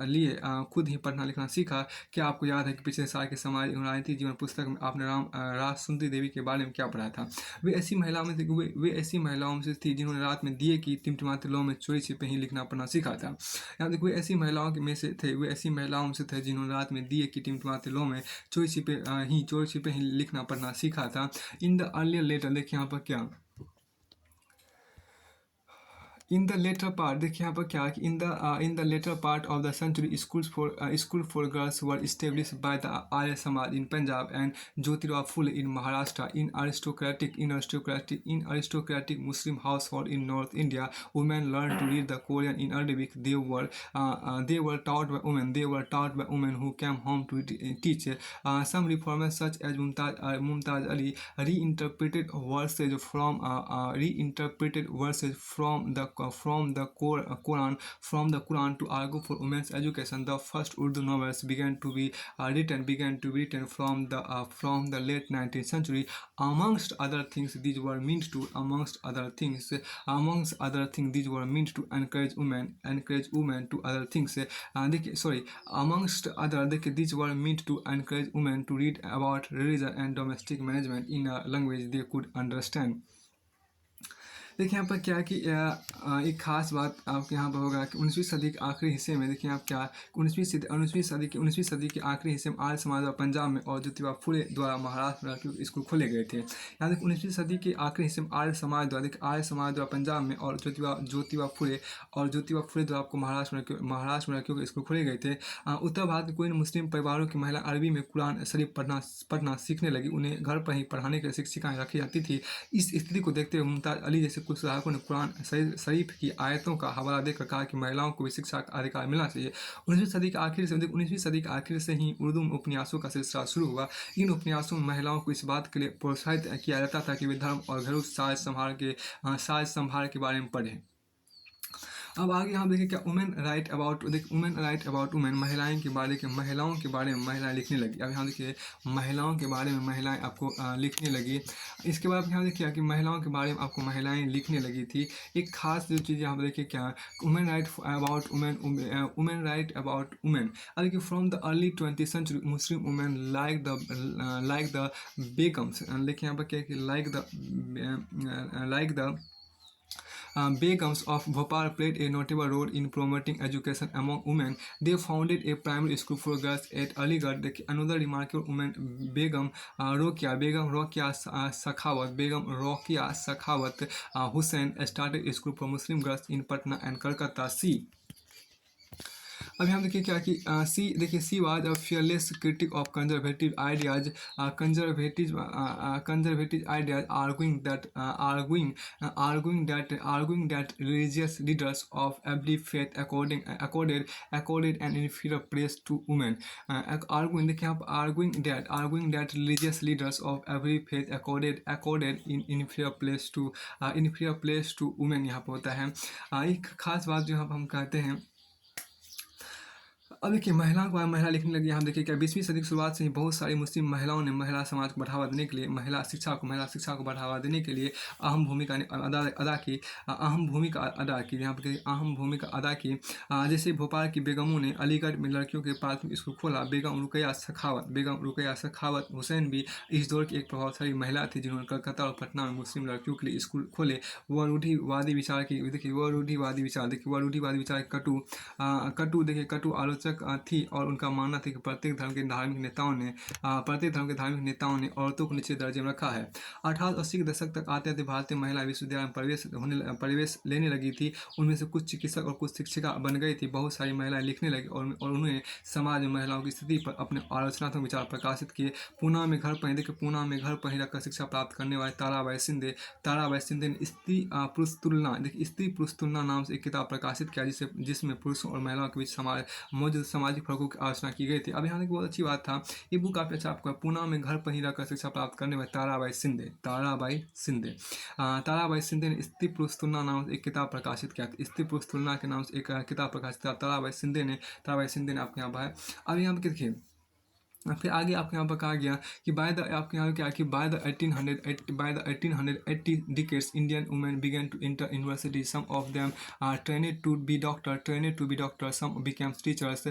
लिए खुद ही पढ़ना लिखना सीखा। क्या आपको याद है कि पिछले साल के समाज राजनीति जीवन पुस्तक में आपने राज सुंदरी देवी के बारे में क्या पढ़ा था? वे ऐसी महिलाओं में से थी जिन्होंने रात में दिए की टिमटिमाते लौ में चोरी छिपे ही लिखना पढ़ना सीखा था। यहाँ देखो वे ऐसी महिलाओं में से थे जिन्होंने रात में दिए की टिमटिमाते लौ में चोरी छिपे ही लिखना पढ़ना सीखा था। इन द अर्लियर लेटर देखिए यहाँ पर क्या in the later part देखिए यहाँ पर क्या कि in the later part of the century school for girls were established by the Arya Samaj in Punjab and Jyotirao Phule in Maharashtra. In aristocratic Muslim household in North India, women learned to read the Quran in Arabic. They were taught by women who came home to teach. Some reformers such as Mumtaz Ali reinterpreted verses from the Quran to argue for women's education. The first Urdu novels began to be written from the late 19th century. Amongst other things, these were meant to encourage women to other things. These were meant to encourage women to read about religion and domestic management in a language they could understand. देखिए यहाँ पर क्या कि एक खास बात आपके यहाँ पर होगा कि 19वीं सदी के आखिरी हिस्से में देखिए आप क्या 19वीं सदी के आखिरी हिस्से में आर्य समाज द्वारा पंजाब में और ज्योतिबा फुले द्वारा महाराष्ट्र में लड़कियों के स्कूल खोले गए थे। यहाँ देखिए 19वीं सदी के आखिरी हिस्से में आर्य समाज द्वारा पंजाब में और ज्योतिबा फुले द्वारा आपको महाराष्ट्र में लड़कियों के स्कूल खोले गए थे। उत्तर भारत के कोई मुस्लिम परिवारों की महिला अरबी में कुरान शरीफ पढ़ना सीखने लगी। उन्हें घर पर ही पढ़ाने के लिए शिक्षिकाएँ रखी जाती थी। इस स्थिति को देखते हुए मुमताज़ अली जैसे कुछ सुधारकों ने कुरान शरीफ की आयतों का हवाला देकर कहा कि महिलाओं को भी शिक्षा का अधिकार मिलना चाहिए। 19वीं सदी के आखिर से ही उर्दू में उपन्यासों का सिलसिला शुरू हुआ। इन उपन्यासों में महिलाओं को इस बात के लिए प्रोत्साहित किया जाता था कि वे धर्म और घरेलू साज संभाल के बारे में पढ़ें। अब आगे यहाँ देखिए क्या वुमेन राइट अबाउट, देखिए वुमेन राइट अबाउट वुमेन, महिलाएं के बारे के महिलाओं के बारे में महिलाएं लिखने लगी। अब यहाँ देखिए महिलाओं के बारे में महिलाएं आपको लिखने लगी। इसके बाद यहाँ देखिए कि महिलाओं के बारे में आपको महिलाएं लिखने लगी थी। एक खास जो चीज़ यहाँ पर देखिए क्या, women write about women, women write about women. अब देखिए from the early 20th century Muslim women like the Begums, देखिए यहाँ पर क्या है कि like the Begums of Bhopal played a notable role in promoting education among women. They founded a primary school for girls at Aligarh. Another remarkable woman, Begum Rokia Sakhawat Hussain, started a school for Muslim girls in Patna and Calcutta. C. अब यहाँ देखिए क्या कि सी, देखिए she was a fearless critic of conservative ideas, conservative ideas arguing that religious leaders of every faith accorded an inferior place to women. Arguing, देखिए आप arguing that religious leaders of every faith accorded inferior place to women यहाँ पर होता है। एक खास बात जो यहाँ पर हम कहते हैं, अब देखिए महिलाओं के बारे में महिला लिखने लगी। यहाँ देखिए क्या 20वीं सदी की शुरुआत से ही बहुत सारी मुस्लिम महिलाओं ने महिला समाज को बढ़ावा देने के लिए, महिला शिक्षा को बढ़ावा देने के लिए अहम भूमिका अदा की यहाँ पर अहम भूमिका अदा की। जैसे भोपाल की बेगमों ने अलीगढ़ में लड़कियों के प्राथमिक स्कूल खोला। बेगम रुकैया सखावत हुसैन भी इस दौर की एक प्रभावशाली महिला थी जिन्होंने कलकत्ता और पटना में मुस्लिम लड़कियों के लिए स्कूल खोले। वह रूढ़िवादी विचार देखिए कटु आलोचक थी और उनका मानना था कि प्रत्येक धर्म के धार्मिक नेताओं ने औरतों को निश्चित दर्जे में रखा है। 1880 के दशक तक आते आते भारतीय महिला विश्वविद्यालय में प्रवेश लेने लगी थी। उनमें से कुछ चिकित्सक और कुछ शिक्षिका बन गई थी। बहुत सारी महिलाएं लिखने लगी और उन्होंने समाज में महिलाओं की स्थिति पर अपने आलोचनात्मक विचार प्रकाशित किए। पूना में घर पर ही रहकर शिक्षा प्राप्त करने वाले ताराबाई शिंदे ने स्त्री पुरुष तुलना नाम से एक किताब प्रकाशित किया जिसमें पुरुषों और महिलाओं के बीच मौजूद सामाजिक फर्कों की आलोचना की गई थी। अब यहाँ की बहुत अच्छी बात था, ये बुक काफ़ी अच्छा आपको, पूना में घर पर ही रहकर शिक्षा प्राप्त करने वाले ताराबाई शिंदे ने स्त्री पुरुष तुलना नाम से एक किताब प्रकाशित किया था। स्त्री पुरुष तुलना के नाम से एक किताब प्रकाशित किया ताराबाई शिंदे ने आपके यहाँ पर है। अब यहाँ पर देखिए फिर आगे आपके यहाँ पर कहा गया कि by the 1880 decades Indian women began to enter university. Some of them trained to be doctors. Some became teachers.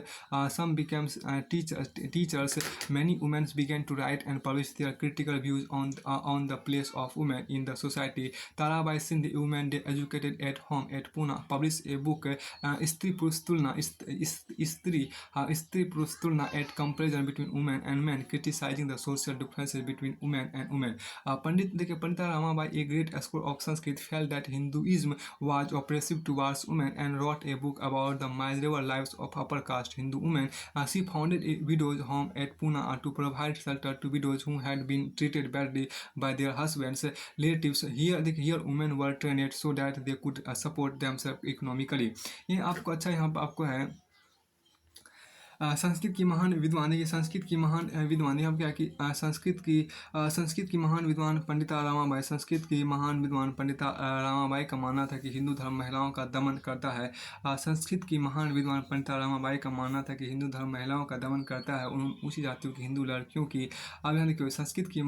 Teachers. Many women began to write and publish their critical views on the place of women in the society. Tarabai Sindhi, women they educated at home at Pune, published a book, Stri Purush Tulna at comparison between women and men, criticizing the social differences between women and women. Pandita Ramabai, a great scholar of Sanskrit, felt that Hinduism was oppressive towards women and wrote a book about the miserable lives of upper caste Hindu women. She founded a widows' home at Pune to provide shelter to widows who had been treated badly by their husbands' relatives. Here women were trained so that they could support themselves economically. ये आपको अच्छा यहाँ पर आपको है संस्कृत की महान विद्वान, देखिए संस्कृत की महान विद्वान यहाँ क्या कि संस्कृत की महान विद्वान पंडिता रामाबाई, का मानना था कि हिंदू धर्म महिलाओं का दमन करता है। संस्कृत की महान विद्वान पंडिता रामाबाई का मानना था कि हिंदू धर्म महिलाओं का दमन करता है, उन ऊँची जातियों की हिंदू लड़कियों की। अब यहाँ देखिए संस्कृत की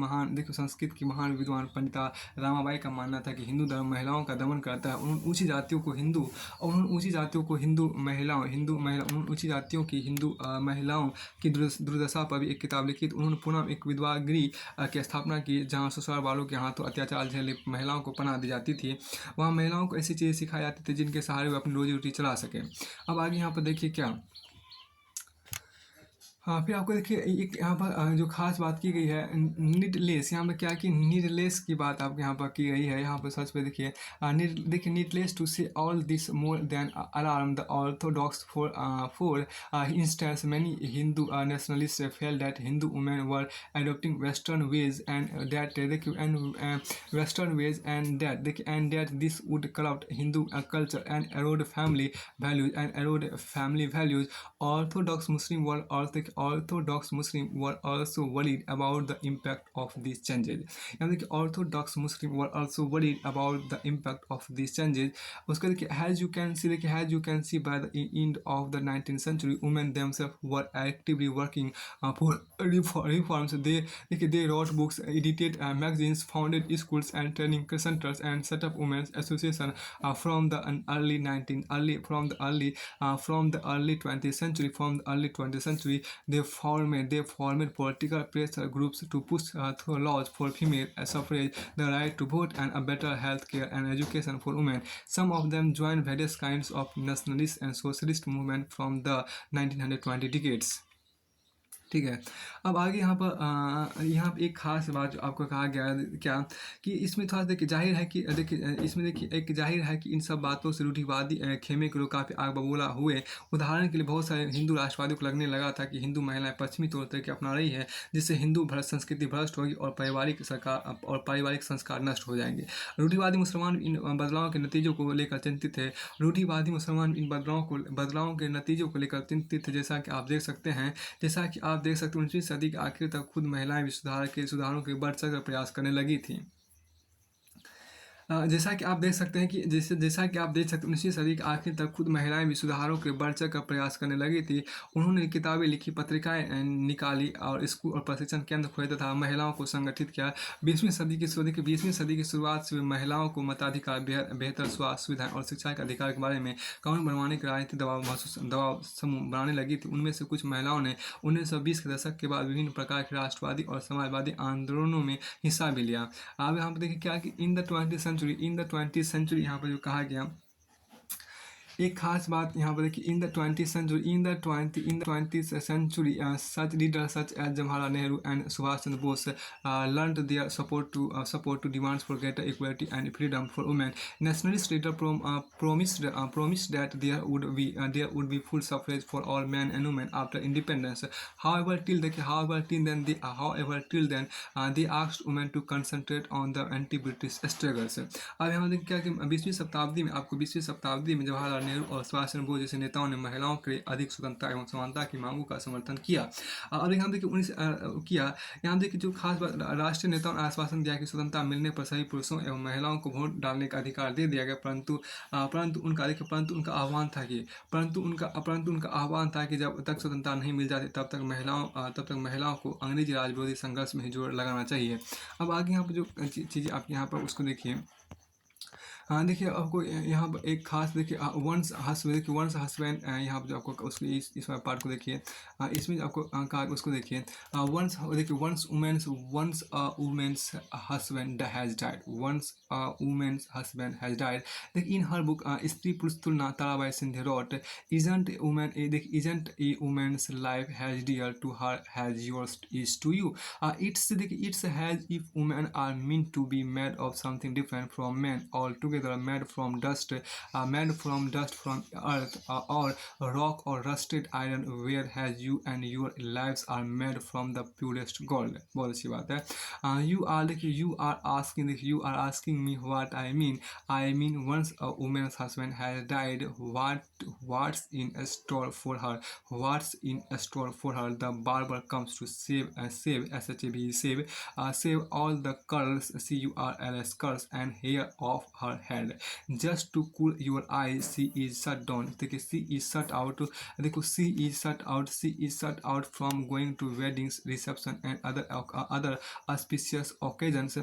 महान विद्वान पंडिता रामाबाई का मानना था कि हिंदू धर्म महिलाओं का दमन करता है, उन ऊँची जातियों को हिंदू महिलाओं की दुर्दशा पर भी एक किताब लिखी। उन्होंने पुनः एक विधवा गृह की स्थापना की जहां ससुराल वालों के हाथों अत्याचार झेले महिलाओं को पनाह दी जाती थी। वहां महिलाओं को ऐसी चीज़ें सिखाई जाती थी जिनके सहारे वे अपनी रोजी रोटी चला सकें। अब आगे यहाँ पर देखिए क्या, हाँ फिर आपको देखिए एक यहाँ पर जो खास बात की गई है नीडलेस, यहाँ पर क्या कि नीडलेस की बात आपके यहाँ पर की गई है। यहाँ पर सर्च पे देखिए needless to say all this more than alarm the orthodox for instance many Hindu nationalist felt that Hindu women were adopting western ways and that that this would corrupt Hindu culture and erode family values orthodox Muslim world orthodox Muslim were also worried about the impact of this changes. यानी कि orthodox Muslim were also worried about the impact of this changes. उसके देखिए has you can see, देखिए has you can see by the end of the 19th century women themselves were actively working for reforms. They wrote books, edited magazines, founded schools and training centers, and set up women's association from the early 19 early from the early 20th century. From the early 20th century, they formed political pressure groups to push through laws for female suffrage, the right to vote, and a better health care and education for women. Some of them joined various kinds of nationalist and socialist movement from the 1920 decades। ठीक है। अब आगे यहाँ पर एक खास बात जो आपको कहा गया है क्या, कि इसमें थोड़ा देखिए जाहिर है कि देखिए इसमें देखिए एक जाहिर है कि इन सब बातों से रूढ़िवादी खेमे के लोग काफ़ी आग बबूला हुए। उदाहरण के लिए बहुत सारे हिंदू राष्ट्रवादियों को लगने लगा था कि हिंदू महिलाएं पश्चिमी तौर तरीके अपना रही है, जिससे हिंदू भ्रष्ट संस्कृति भ्रष्ट होगी और पारिवारिक संस्कार नष्ट हो जाएंगे। रूढ़िवादी मुसलमान इन बदलावों के नतीजों को लेकर चिंतित है। रूढ़िवादी मुसलमान इन बदलावों के नतीजों को लेकर चिंतित है। जैसा कि आप देख सकते हैं 19वीं सदी के आखिर तक खुद महिलाएं भी सुधारों के बढ़ चढ़कर प्रयास करने लगी थी। जैसा कि आप देख सकते हैं कि जैसा कि आप देख सकते हैं 19वीं सदी के आखिर तक खुद महिलाएं भी सुधारों के बढ़ चढ़ कर प्रयास करने लगी थी। उन्होंने किताबें लिखी, पत्रिकाएं निकाली और स्कूल और प्रशिक्षण केंद्र खोले तथा महिलाओं को संगठित किया। 20वीं सदी की शुरुआत से महिलाओं को मताधिकार, बेहतर स्वास्थ्य सुविधाएं और शिक्षा के अधिकार के बारे में कानून बनवाने के राजनीतिक दबाव समूह बनाने लगी थी। उनमें से कुछ महिलाओं ने 1920 के दशक के बाद विभिन्न प्रकार के राष्ट्रवादी और समाजवादी आंदोलनों में हिस्सा भी लिया। अब यहाँ पर देखिए क्या कि इन द 20th century यहाँ पर जो कहा गया, एक खास बात यहाँ पर देखिए in the 20th century such leaders such as Jawaharlal Nehru and Subhash Chandra Bose learned their support to demands for greater equality and freedom for women. Nationalist leader promised that there would be full suffrage for all men and women after independence. However, till then they asked women to concentrate on the anti-British struggles. अब यहाँ देखिए क्या कि 20वीं शताब्दी में जवाहरलाल नेहरू और सुभाष चंद्र बोस जैसे नेताओं ने महिलाओं के लिए अधिक स्वतंत्रता एवं समानता की मांगों का समर्थन किया। और यहाँ देखिए यहाँ देखिए जो खास बात, राष्ट्रीय नेताओं ने आश्वासन दिया कि स्वतंत्रता मिलने पर सभी पुरुषों एवं महिलाओं को वोट डालने का अधिकार दे दिया गया, परंतु उनका आह्वान था कि जब तक स्वतंत्रता नहीं मिल जाती तब तक महिलाओं को अंग्रेजी राज विरोधी संघर्ष में जोर लगाना चाहिए। अब आगे यहाँ पर जो चीज़ें आप यहाँ पर उसको देखिए, हाँ देखिए आपको यहाँ पर एक खास देखिए वंस हस्बैंड यहाँ पर जो आपको उसको इस पार्ट को देखिए, इसमें आपको कहा उसको देखिए once women's husband has died, once women's husband has died. देखिए in her book Stri Purush Tulana Tarabai Shinde wrote isn't a woman's life as dear to her as yours is to you. It's as if women are meant to be made of something different from men altogether, made from dust from earth or rock or rusted iron, whereas you and your lives are made from the purest gold। बहुत अच्छी बात है। You are asking me what I mean. I mean once a woman's husband has died, what's in store for her? What's in store for her? The barber comes to save all the curls, curls and hair off her head. Just to cool your eyes, she is shut down. देखिए she is shut out from going to weddings, reception and other auspicious occasions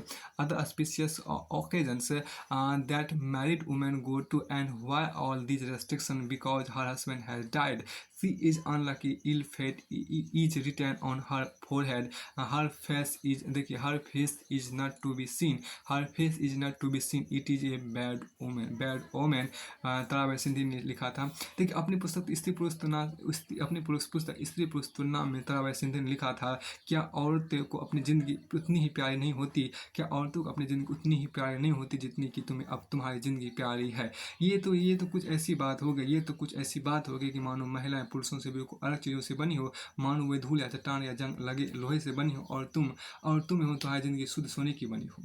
that married women go to. And why all these restrictions? Because her husband has died. She is unlucky. Ill fate is written on her forehead. Her face is not to be seen. It is a bad omen। Tarabai Sindhi ने लिखा था। देखिए अपनी पुस्तक स्त्री पुरुष तुलना में ताराबाई सिंधी ने लिखा था, क्या औरतों को अपनी ज़िंदगी उतनी ही प्यारी नहीं होती? जितनी कि तुम्हें अब तुम्हारी ज़िंदगी प्यारी है। ये तो कुछ ऐसी बात हो गई कि मानो महिलाएं पुरुषों से बिल्कुल अलग चीज़ों से बनी हो, मानो वे धूल या चट्टान या जंग लगे लोहे से बनी हो और तुम हो तुम्हारी ज़िंदगी शुद्ध सोने की बनी हो।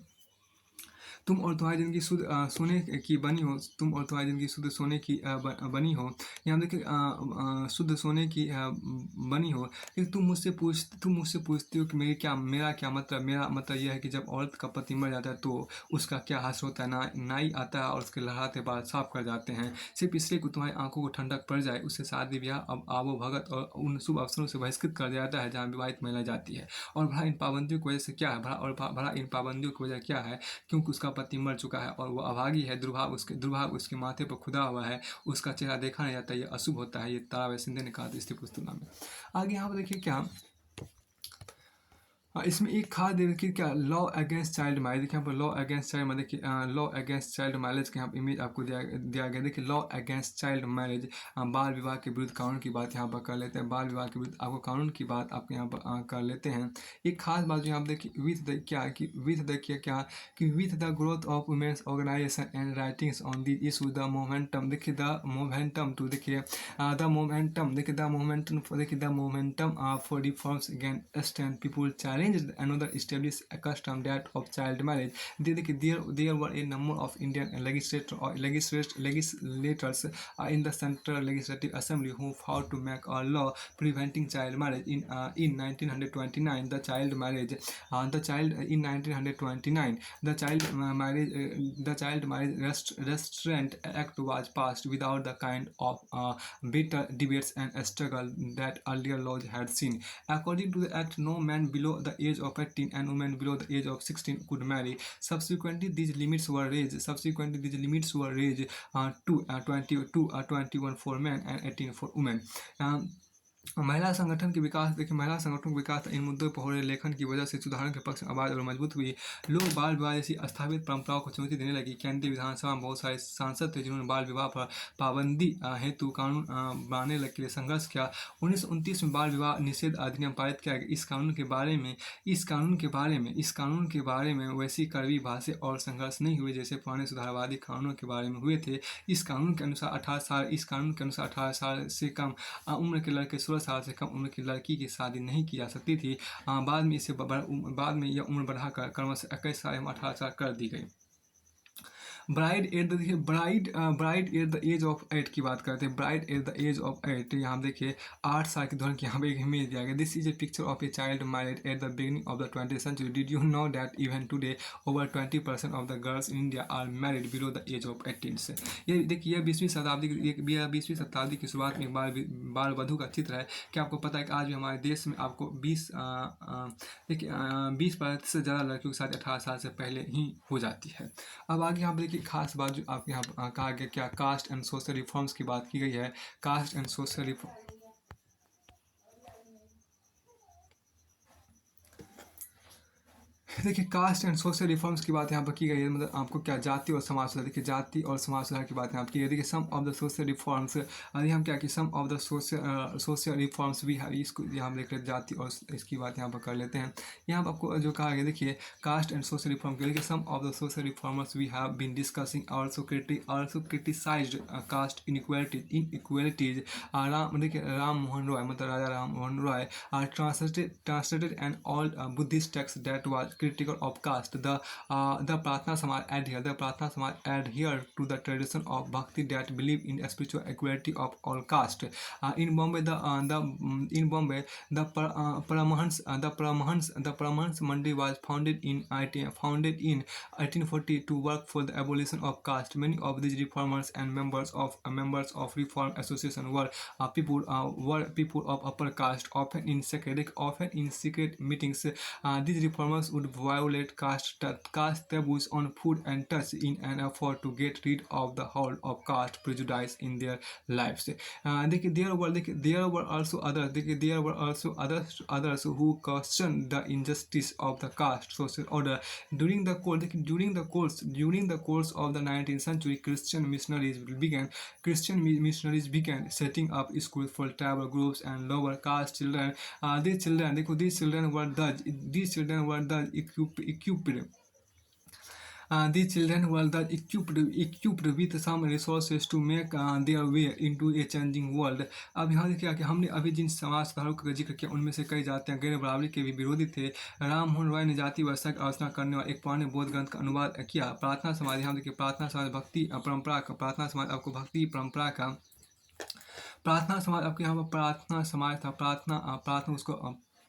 तुम और तुम्हारी ज़िंदगी शुद्ध सोने की बनी हो, तुम और तुम्हारी ज़िंदगी शुद्ध सोने की बनी हो। यहाँ देखिए शुद्ध सोने की बनी हो। लेकिन तुम मुझसे पूछते हो कि मेरा क्या मतलब। मेरा मतलब यह है कि जब औरत का पति मर जाता है तो उसका क्या हासिल होता है। नाई आता है और उसके लहराते बाल साफ कर जाते हैं, सिर्फ इसलिए कि तुम्हारी आंखों को ठंडक पड़ जाए। उससे शादी ब्याह अब आवो भगत और उन शुभ अवसरों से बहिष्कृत कर दिया जाता है जहाँ विवाहित महिला जाती है। और भला इन पाबंदियों की वजह से क्या है, भला इन पाबंदियों की वजह क्या है, क्योंकि उसका पति मर चुका है और वो अभागी है, दुर्भाग्य उसके माथे पर खुदा हुआ है, उसका चेहरा देखा नहीं जाता, ये अशुभ होता है। ये ताराबाई शिंदे ने कहा था स्त्री पुस्तक में। आगे यहाँ पर देखिए क्या इसमें एक खास देखिए क्या लॉ अगेंस्ट चाइल्ड मैरिज। देखिए यहाँ पर लॉ अगेंस्ट चाइल्ड मैरिज देखिए लॉ अगेंस्ट चाइल्ड मैरिज के यहाँ पर इमेज आपको दिया गया। देखिए लॉ अगेंस्ट चाइल्ड मैरिज, बाल विवाह के विरुद्ध कानून की बात यहाँ पर कर लेते हैं। बाल विवाह के विरुद्ध आपको कानून की बात आपके यहाँ पर कर लेते हैं। एक खास बात जो यहाँ पर देखिए with the growth of women's organisation and writings on the issue the momentum. देखिए द मोमेंटम टू देखिए the momentum for reforms again stand people challenged another established custom, that of child marriage. There were a number of Indian legislators in the Central Legislative Assembly who fought to make a law preventing child marriage. In 1929, in 1929, the Child Marriage Restraint Act was passed without the kind of bitter debates and struggle that earlier laws had seen. According to the Act, no man below the age of 18 and women below the age of 16 could marry. Subsequently, these limits were raised. To 21 for men and 18 for women. महिला संगठन के विकास देखिए महिला संगठनों के विकास इन मुद्दों पर हो रहे लेखन की वजह से सुधारों के पक्ष में आवाज़ और मजबूत हुई। लोग बाल विवाह जैसी स्थापित परंपराओं को चुनौती देने लगी। केंद्रीय विधानसभा में बहुत सारे सांसद थे जिन्होंने बाल विवाह पर पाबंदी हेतु कानून बनाने के लिए संघर्ष किया। 1929 में बाल विवाह निषेध अधिनियम पारित किया गया। इस कानून के बारे में वैसी कड़वी भाषा और संघर्ष नहीं हुए जैसे पुराने सुधारवादी कानूनों के बारे में हुए थे। इस कानून के अनुसार 18 साल से कम उम्र के लड़के 16 साल से कम उम्र की लड़की की शादी नहीं की जा सकती थी। बाद में यह उम्र बढ़ाकर क्रमशः 21 साल एवं 18 साल कर दी गई। Bride at the age of 8 की बात करते हैं। Bride at the age of 8 यहाँ देखिए 8 साल की दुल्हन की यहाँ पे एक इमेज दिया गया। This is a picture of a child married at the beginning of the 20th century. Did you know that even today over 20% of the girls in India are married below the age of 18 से। ये देखिए यह 20वीं शताब्दी की शुरुआत में एक बाल वधू का चित्र है। क्या आपको पता है कि आज भी हमारे देश में आपको 20% से ज़्यादा लड़कियों के साथ 18 साल से पहले ही हो जाती है। अब आगे यहाँ पर देखिए खास बात जो आपके यहाँ कहा गया क्या कास्ट एंड सोशल रिफॉर्म्स की बात की गई है। कास्ट एंड सोशल रिफॉर्म देखिए कास्ट एंड सोशल रिफॉर्म्स की बात यहाँ पर की गई है। मतलब आपको क्या जाति और समाज सुधार, देखिए जाति और समाज सुधार की बात यहाँ पर की गई। देखिए सम ऑफ द सोशल रिफॉर्म्स यदि हम क्या कि सम ऑफ द सोशल रिफॉर्म्स भी है, इसको यहाँ देख लेते जाति और इसकी बात यहाँ पर कर लेते हैं। यहाँ पर आपको जो कहा गया देखिए कास्ट एंड सोशल रिफॉर्म के लिए some of the social reformers we have been discussing also criticised caste inequalities. Ram Mohan Roy मतलब Raja Ram Mohan Roy translated an old Buddhist text that was critical of caste. The Pratna Samaj adhere to the tradition of bhakti that believe in spiritual equality of all caste. In Bombay, the Paramahans Mandi was founded in 1840 to work for the abolition of caste. Many of these reformers and members of Reform Association were people of upper caste, often in secret meetings. These reformers would violate caste taboos on food and touch in an effort to get rid of the hold of caste prejudice in their lives. There were also others who questioned the injustice of the caste social order. During the course of the 19th century, Christian missionaries began setting up schools for tribal groups and lower caste children. These children were thus equipped these children were the equipped with some resources to make their way into a changing world. अब यहाँ देखिए कि हमने अभी जिन समाज सुधारों का जिक्र किया उनमें से कई जातियाँ गैर बराबरी के भी विरोधी थे। राम मोहन रॉय ने जाति व्यवस्था की आलोचना करने वाले एक पुराने बौद्ध ग्रंथ का अनुवाद किया। प्रार्थना समाज, यहाँ देखिए प्रार्थना समाज भक्ति परंपरा का, प्रार्थना समाज आपको भक्ति परंपरा का, प्रार्थना समाज आपके यहाँ पर प्रार्थना समाज था, प्रार्थना उसको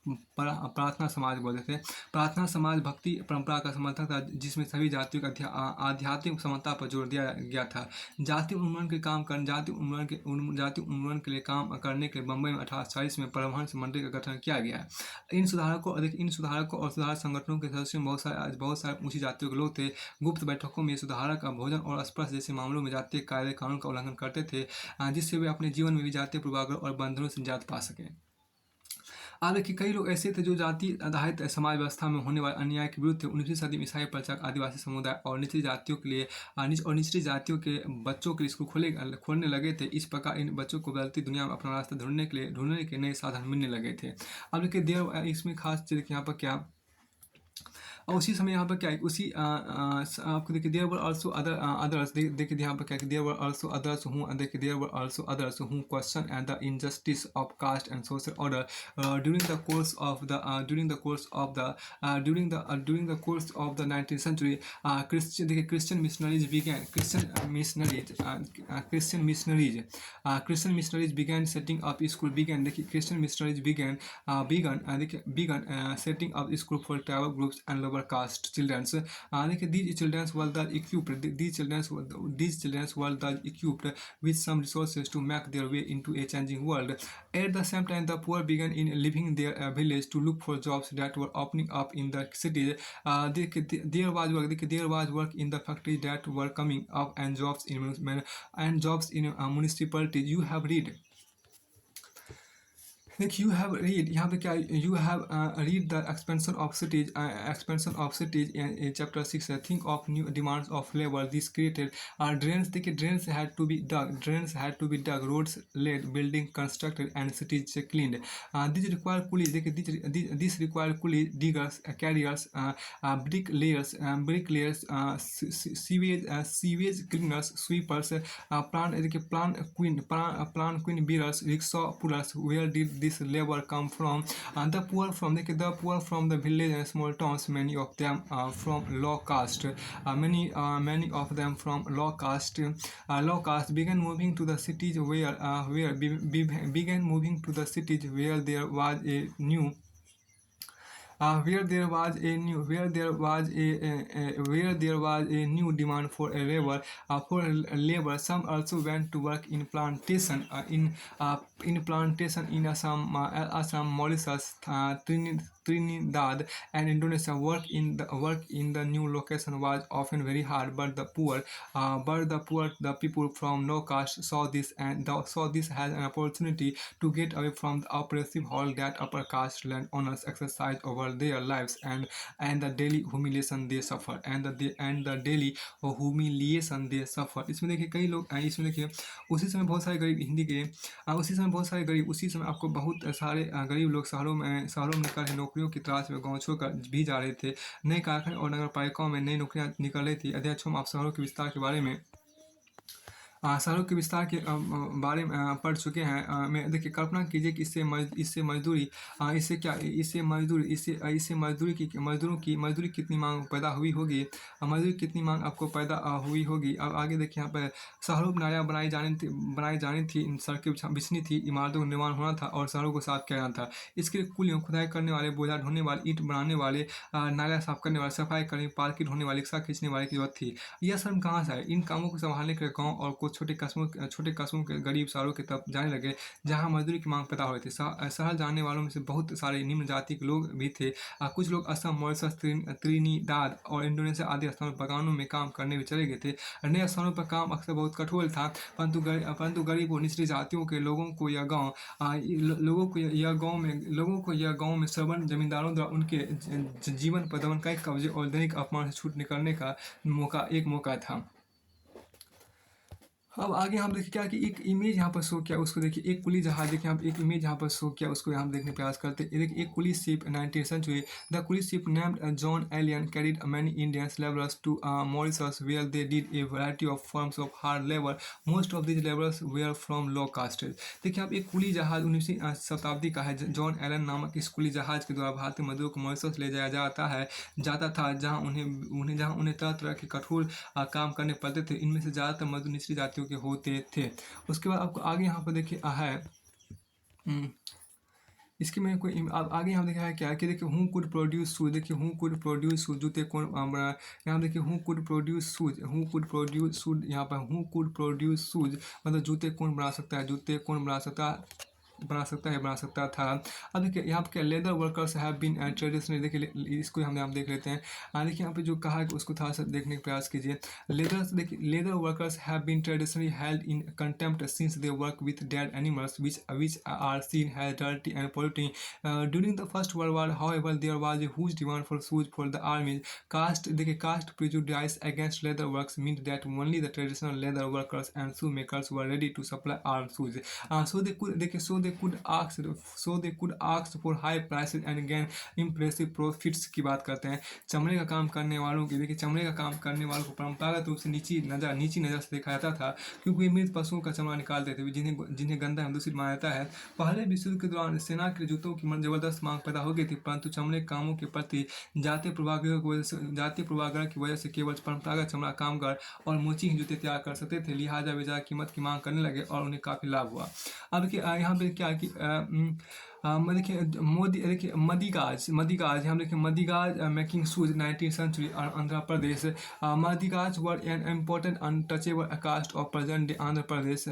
प्रार्थना समाज बोलते थे। प्रार्थना समाज भक्ति परंपरा का समर्थक था जिसमें सभी जातियों का आध्यात्मिक समानता पर जोर दिया गया था। जाति उन्मूलन के काम कर जाति उन्मूलन के लिए काम करने के लिए बम्बई में 1840 में परमहंस मंडली का गठन किया गया। इन सुधारकों और सुधार संगठनों के सदस्यों में बहुत सारे ऊंची जातियों के लोग थे। गुप्त बैठकों में सुधारक भोजन और स्पर्श जैसे मामलों में जातीय कायदे कानून का उल्लंघन करते थे जिससे वे अपने जीवन में भी जातीय पूर्वाग्रह और बंधनों से निजात पा सके। अब देखिए कई लोग ऐसे थे जो जाति आधारित समाज व्यवस्था में होने वाले अन्याय के विरुद्ध थे। 19वीं सदी में ईसाई प्रचारक आदिवासी समुदाय और निचली जातियों के लिए निचली जातियों के बच्चों के लिए स्कूल खोलने लगे थे। इस प्रकार इन बच्चों को बदलती दुनिया में अपना रास्ता ढूंढने के नए साधन मिलने लगे थे। अब देखिए इसमें खास चीज़ यहाँ पर क्या, और उसी समय यहाँ पर क्या है, उसी आपको देखिए देयर वर आल्सो अदर्स, देखिए यहाँ पर क्या है, there were also others who, देखिए there were also others who question and the injustice of caste and social order during the course of the 19th century। Christian missionaries began setting up school began देखिए Christian missionaries began setting up school for tribal groups and lower caste children। देखिए these children were the equipped with some resources to make their way into a changing world। At the same time, the poor began in leaving their village to look for jobs that were opening up in the cities। there was work in the factories that were coming up and jobs in municipalities। You have read यहाँ पे क्या, you have read the expansion of cities in chapter 6। Think of new demands of labor this created drains। देखिए drains had to be dug, roads laid, building constructed and cities cleaned। These require coolies, देखिए this require coolies, diggers, carriers, bricklayers, sewage cleaners, sweepers, plant queen bearers, rickshaw pullers। Where did this labor come from? The poor from the village and small towns, many of them from low caste, began moving to the cities where there was a new demand for labor। Some also went to work in plantation in Assam, Mauritius, Trinidad and Indonesia। Work in the new location was often very hard, but the people from low caste saw this as an opportunity to get away from the oppressive hold that upper caste landowners exercised over their lives and the daily humiliation they suffered इसमें देखिए कई लोग इसमें देखिए उसी समय बहुत सारे गरीब उसी समय आपको बहुत सारे गरीब लोग शहरों में निकल नौकरियों की तलाश में गाँव छोड़कर भी जा रहे थे। नए कारखाने और नगर पालिकाओं में नई नौकरियां निकल रही थी। अध्यक्षों आप शहरों के विस्तार के बारे में पढ़ चुके हैं। मैं देखिए कल्पना कीजिए कि मजदूरी कितनी मांग पैदा हुई होगी, आपको पैदा हुई होगी। अब आगे देखिए यहाँ पर शहरों में नालियाँ बनाई जानी थी, सड़कें बिछनी थी, इमारतों का निर्माण होना था और शहरों को साफ किया जाना था। इसके लिए कुलियों, खुदाई करने वाले, बोझा ढोने वाले, ईंट बनाने वाले, नालियाँ साफ करने वाले, सफाई कर्मी, पालकी ढोने वाले, रिक्शा खींचने वाले की जरूरत थी। यह श्रम कहाँ से आए? इन कामों को संभालने के लिए गाँव और कुछ छोटे कस्बों के गरीब शहरों की तरफ जाने लगे जहाँ मजदूरी की मांग पैदा हो रही थी। शहर जाने वालों में से बहुत सारे निम्न जाति के लोग भी थे। कुछ लोग असम, मॉरिशस, त्रिनिदाद और इंडोनेशिया आदि स्थानों पर बगानों में काम करने भी चले गए थे। नए स्थानों पर काम अक्सर बहुत कठोर था, परंतु गरीब और निचली जातियों के लोगों को यह गाँव में श्रवण जमींदारों द्वारा उनके जीवन पर दमनकारी कब्जे और दैनिक अपमान से छूट निकलने का मौका था। अब आगे हम देखिए क्या कि एक इमेज यहाँ पर शो किया उसको देखिए, एक कुली जहाज देखिए हम एक इमेज यहाँ पर शो किया उसको हम देखने का प्रयास करते हैं। ये देखिए एक coolie ship 19th century, the coolie ship named John Allen carried many Indians laborers to Mauritius where they did a variety of forms of hard labor. Most of these laborers were from low castes. देखिए आप एक कुली जहाज 19वीं शताब्दी का है, John Allen नामक इस कुली जहाज के द्वारा भारतीय मजदूरों को मॉरिशस ले जाया जाता था, जहाँ उन्हें तरह तरह के कठोर काम करने पड़ते थे। इनमें से ज़्यादातर मजदूर निचली जातियों के होते थे। उसके बाद आपको आगे यहाँ पर देखिए है इसके में कोई अब आगे हम देखा है क्या कि देखिए हु कुड प्रोड्यूस शूज, देखिए हु कुड प्रोड्यूस शूज, जूते कौन बना। यहाँ देखिए who could produce shoes, who could produce shoes, यहाँ पर हु कुड प्रोड्यूस शूज मतलब जूते कौन बना सकता है, जूते कौन बना सकता था। अब देखिए यहाँ पे क्या leather workers have been traditionally, देखिए इसको हम देख लेते हैं। देखिए यहाँ पे जो कहा है उसको थोड़ा सा देखने का प्रयास कीजिए। देखिए leather workers have been traditionally held in contempt since they work with dead animals which are seen has dirty and polluting. During the First World War, however, there was a huge demand for shoes for the armies. Caste prejudice against leather works meant that only the traditional leather workers and shoemakers were ready to supply armed shoes. So they could ask for high prices and gain impressive profits की बात करते हैं। चमड़े का काम करने वालों की, देखिए चमड़े का काम करने वालों को परंपरागत रूप से नीची नज़र से देखा जाता था, क्योंकि वे मृत पशुओं का चमड़ा निकालते थे जिन्हें गंदा एवं दूषित माना जाता है। पहले विश्व युद्ध के दौरान सेना के जूतों की जबरदस्त मांग पैदा हो गई थी, परंतु चमड़े कामों के प्रति जातीय पूर्वाग्रह की वजह से केवल परंपरागत चमड़ा कामगार और मोची ही जूते तैयार कर सकते थे। लिहाजा वे ज़्यादा कीमत की मांग करने लगे और उन्हें काफ़ी लाभ हुआ। अब देखिए यहाँ पे क्या कि देखिए मदीगाज हम देखिए Madigas making shoes 19th century Andhra Pradesh. Madigas were an important untouchable caste of present day Andhra Pradesh.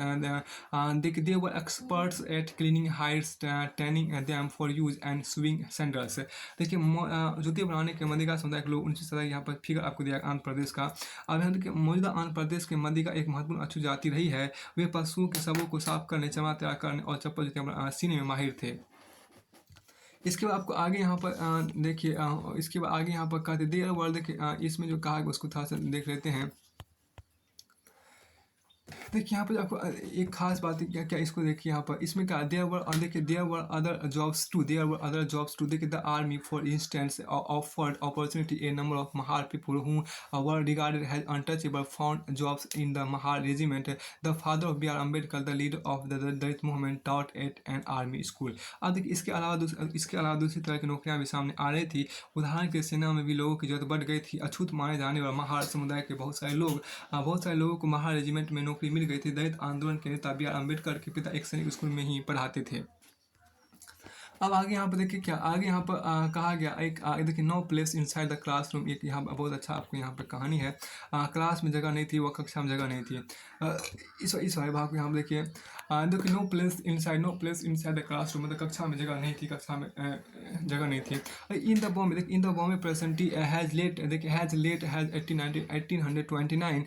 They were experts at cleaning hides, tanning them for use and sewing sandals. देखिए जूते बनाने के मदीगा समुदाय के लोग 19 यहाँ पर फिगर आपको दिया आंध्र प्रदेश का। अब यहाँ देखिए मौजूदा आंध्र प्रदेश के मदीगा एक महत्वपूर्ण अच्छी जाति रही है। वे पशुओं के शवों को साफ करने, चमड़ा तैयार करने और चप्पल जूते सीने में माहिर थे। इसके बाद आपको आगे यहाँ पर देखिए इसके बाद आगे यहाँ पर कहते देयर वर, देखिए इसमें जो कहा है उसको थोड़ा सा देख लेते हैं। देखिए यहाँ पर आपको एक खास बात है क्या इसको देखिए यहाँ पर इसमें क्या there were other jobs too देखिए the army for instance offered opportunity a number of Mahar people who were regarded has untouchable found jobs in the Mahar regiment. The father of B.R. Ambedkar the leader of the Dalit movement taught at an army school. अब देखिए इसके अलावा दूसरी तरह की नौकरियां भी सामने आ रही थी। उदाहरण के सेना में भी लोगों की जरूरत बढ़ गई थी। अछूत माने जाने वाले महार समुदाय के बहुत सारे लोगों को महार रेजिमेंट में नौकरी मिल गई थी। दलित आंदोलन के नेता B.R. अम्बेडकर के पिता एक सैनिक स्कूल में ही पढ़ाते थे। अब आगे यहाँ पर देखिए क्या आगे यहाँ पर कहा गया एक देखिए no place inside the classroom. एक यहाँ पर बहुत अच्छा आपको यहाँ पर कहानी है। क्लास में जगह नहीं थी, वह कक्षा में जगह नहीं थी। इस वाले भाग को यहाँ पर देखिए no place inside the classroom मतलब कक्षा में जगह नहीं थी, जगह नहीं थी। In the Bombay presidency has 1829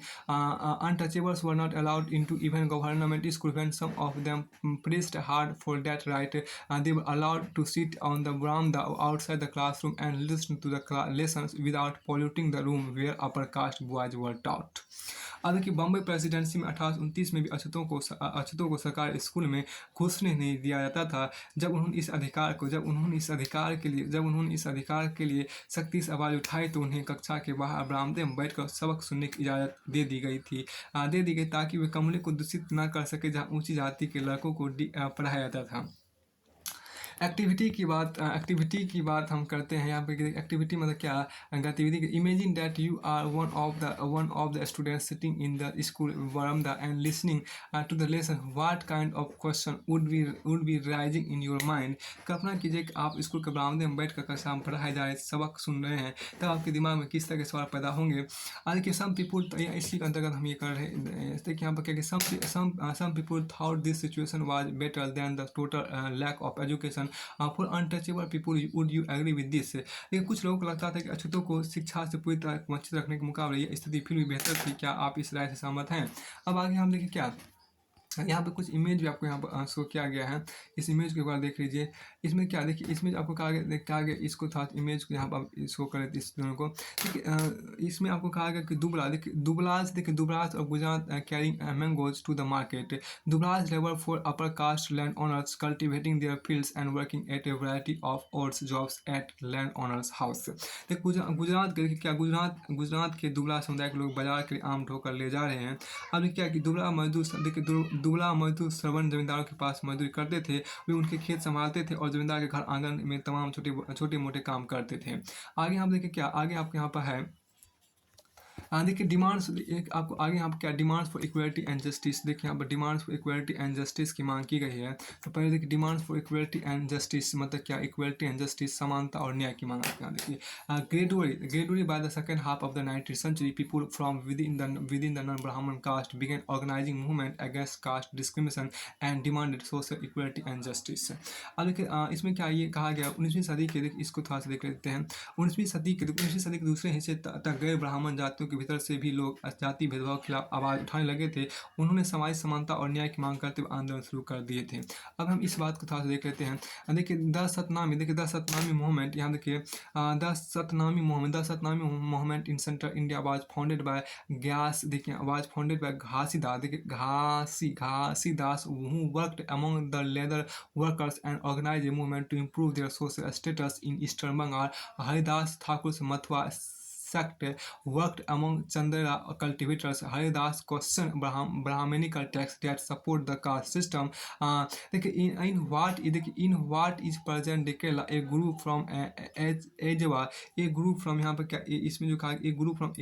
untouchables were not allowed into even government school. When some of them pressed hard for that right, they were allowed to sit on the veranda outside the classroom and listen to the lessons without polluting the room where upper caste boys were taught. अब देखिए Bombay presidency में 1829 में भी अछूतों को सरकारी school में घुसने नहीं दिया जाता था। जब उन्होंने इस अधिकार के लिए सख्ती से आवाज़ उठाई तो उन्हें कक्षा के बाहर बरामदे में बैठकर सबक सुनने की इजाज़त दे दी गई ताकि वे कमरे को दूषित न कर सके जहाँ ऊंची जाति के लड़कों को पढ़ाया जाता था। एक्टिविटी की बात हम करते हैं। यहाँ पे एक्टिविटी मतलब क्या गतिविधि। Imagine that you are one of the students sitting in the school बरामदा and listening to the lesson. What kind of question would be rising in your mind. कल्पना कीजिए कि आप स्कूल के बरामदे में बैठ कर कक्षा में पढ़ाए जा रहे सबक सुन रहे हैं, तब आपके दिमाग में किस तरह के सवाल पैदा होंगे। आज के सम पीपुल, इसी के अंतर्गत हम ये कर रहे हैं। जैसे कि यहाँ पर क्या some people thought this situation was better than the total lack of education for untouchable people. Would you agree with this. लेकिन कुछ लोगों को लगता था कि अछूतों को शिक्षा से पूरी तरह वंचित रखने के मुकाबले ये स्थिति फिर भी बेहतर थी। क्या आप इस राय से सहमत हैं? अब आगे हम देखिए क्या यहाँ पे कुछ इमेज भी आपको यहाँ पर शो किया गया है। इस इमेज को एक बार देख लीजिए। इसमें क्या देखिए, इसमें आपको कहा गया इसको था इमेज को यहाँ पर आप शो कर देते इस दोनों को। देखिए इसमें आपको कहा गया कि दुबलाज और Gujarat carrying mangoes to the market. Dublas labour for upper caste land owners cultivating their fields and working at a variety of odds jobs at land owners house. देखिए गुजरात के क्या गुजरात के दुबला समुदाय के लोग बाजार के लिए आम ढोकर ले जा रहे हैं। अब क्या कि दुबला मजदूर श्रवण जमींदारों के पास मजदूरी करते थे। वे उनके खेत संभालते थे और जमींदार के घर आंगन में तमाम छोटे मोटे काम करते थे। आगे हम देखिए क्या आगे आपके यहाँ पर है। देखिए डिमांड्स एक आपको आगे यहाँ पर क्या demands for equality and justice. देखिए यहाँ पर demands for equality and justice की मांग की गई है। तो पहले देखिए demands for equality and justice मतलब क्या, इक्वलिटी एंड जस्टिस समानता और न्याय की मांग आपके यहाँ देखिए। Gradually by the second half of the 19th century people from within the non-Brahmin caste began organizing movement against caste discrimination and demanded social equality and justice। अब देखिए इसमें क्या ये कहा गया 19वीं सदी के, देखिए इसको थोड़ा सा देख लेते हैं। 19वीं सदी के दूसरे हिस्से तक गैर ब्राह्मण जातियों के भीतर से भी लोग जाति भेदभाव के खिलाफ आवाज़ उठाने लगे थे। उन्होंने सामाजिक समानता और न्याय की मांग करते हुए आंदोलन शुरू कर दिए थे। अब हम इस बात को थोड़ा सा देख लेते हैं। देखिए द सतनामी मूवमेंट, यहाँ देखिए the Satnami movement in central India was founded by Ghasidas. देखिए Ghasidas who worked among the leather workers and organise a movement to improve their social status in eastern Bengal. Haridas Thakur से Mathura sect worked among Chandra cultivators. Haridas questioned Brahminical texts that support the caste system. देखिए in what is present day Kerala, a group from Ejava, a group from यहाँ पर क्या इसमें जो कहा a group from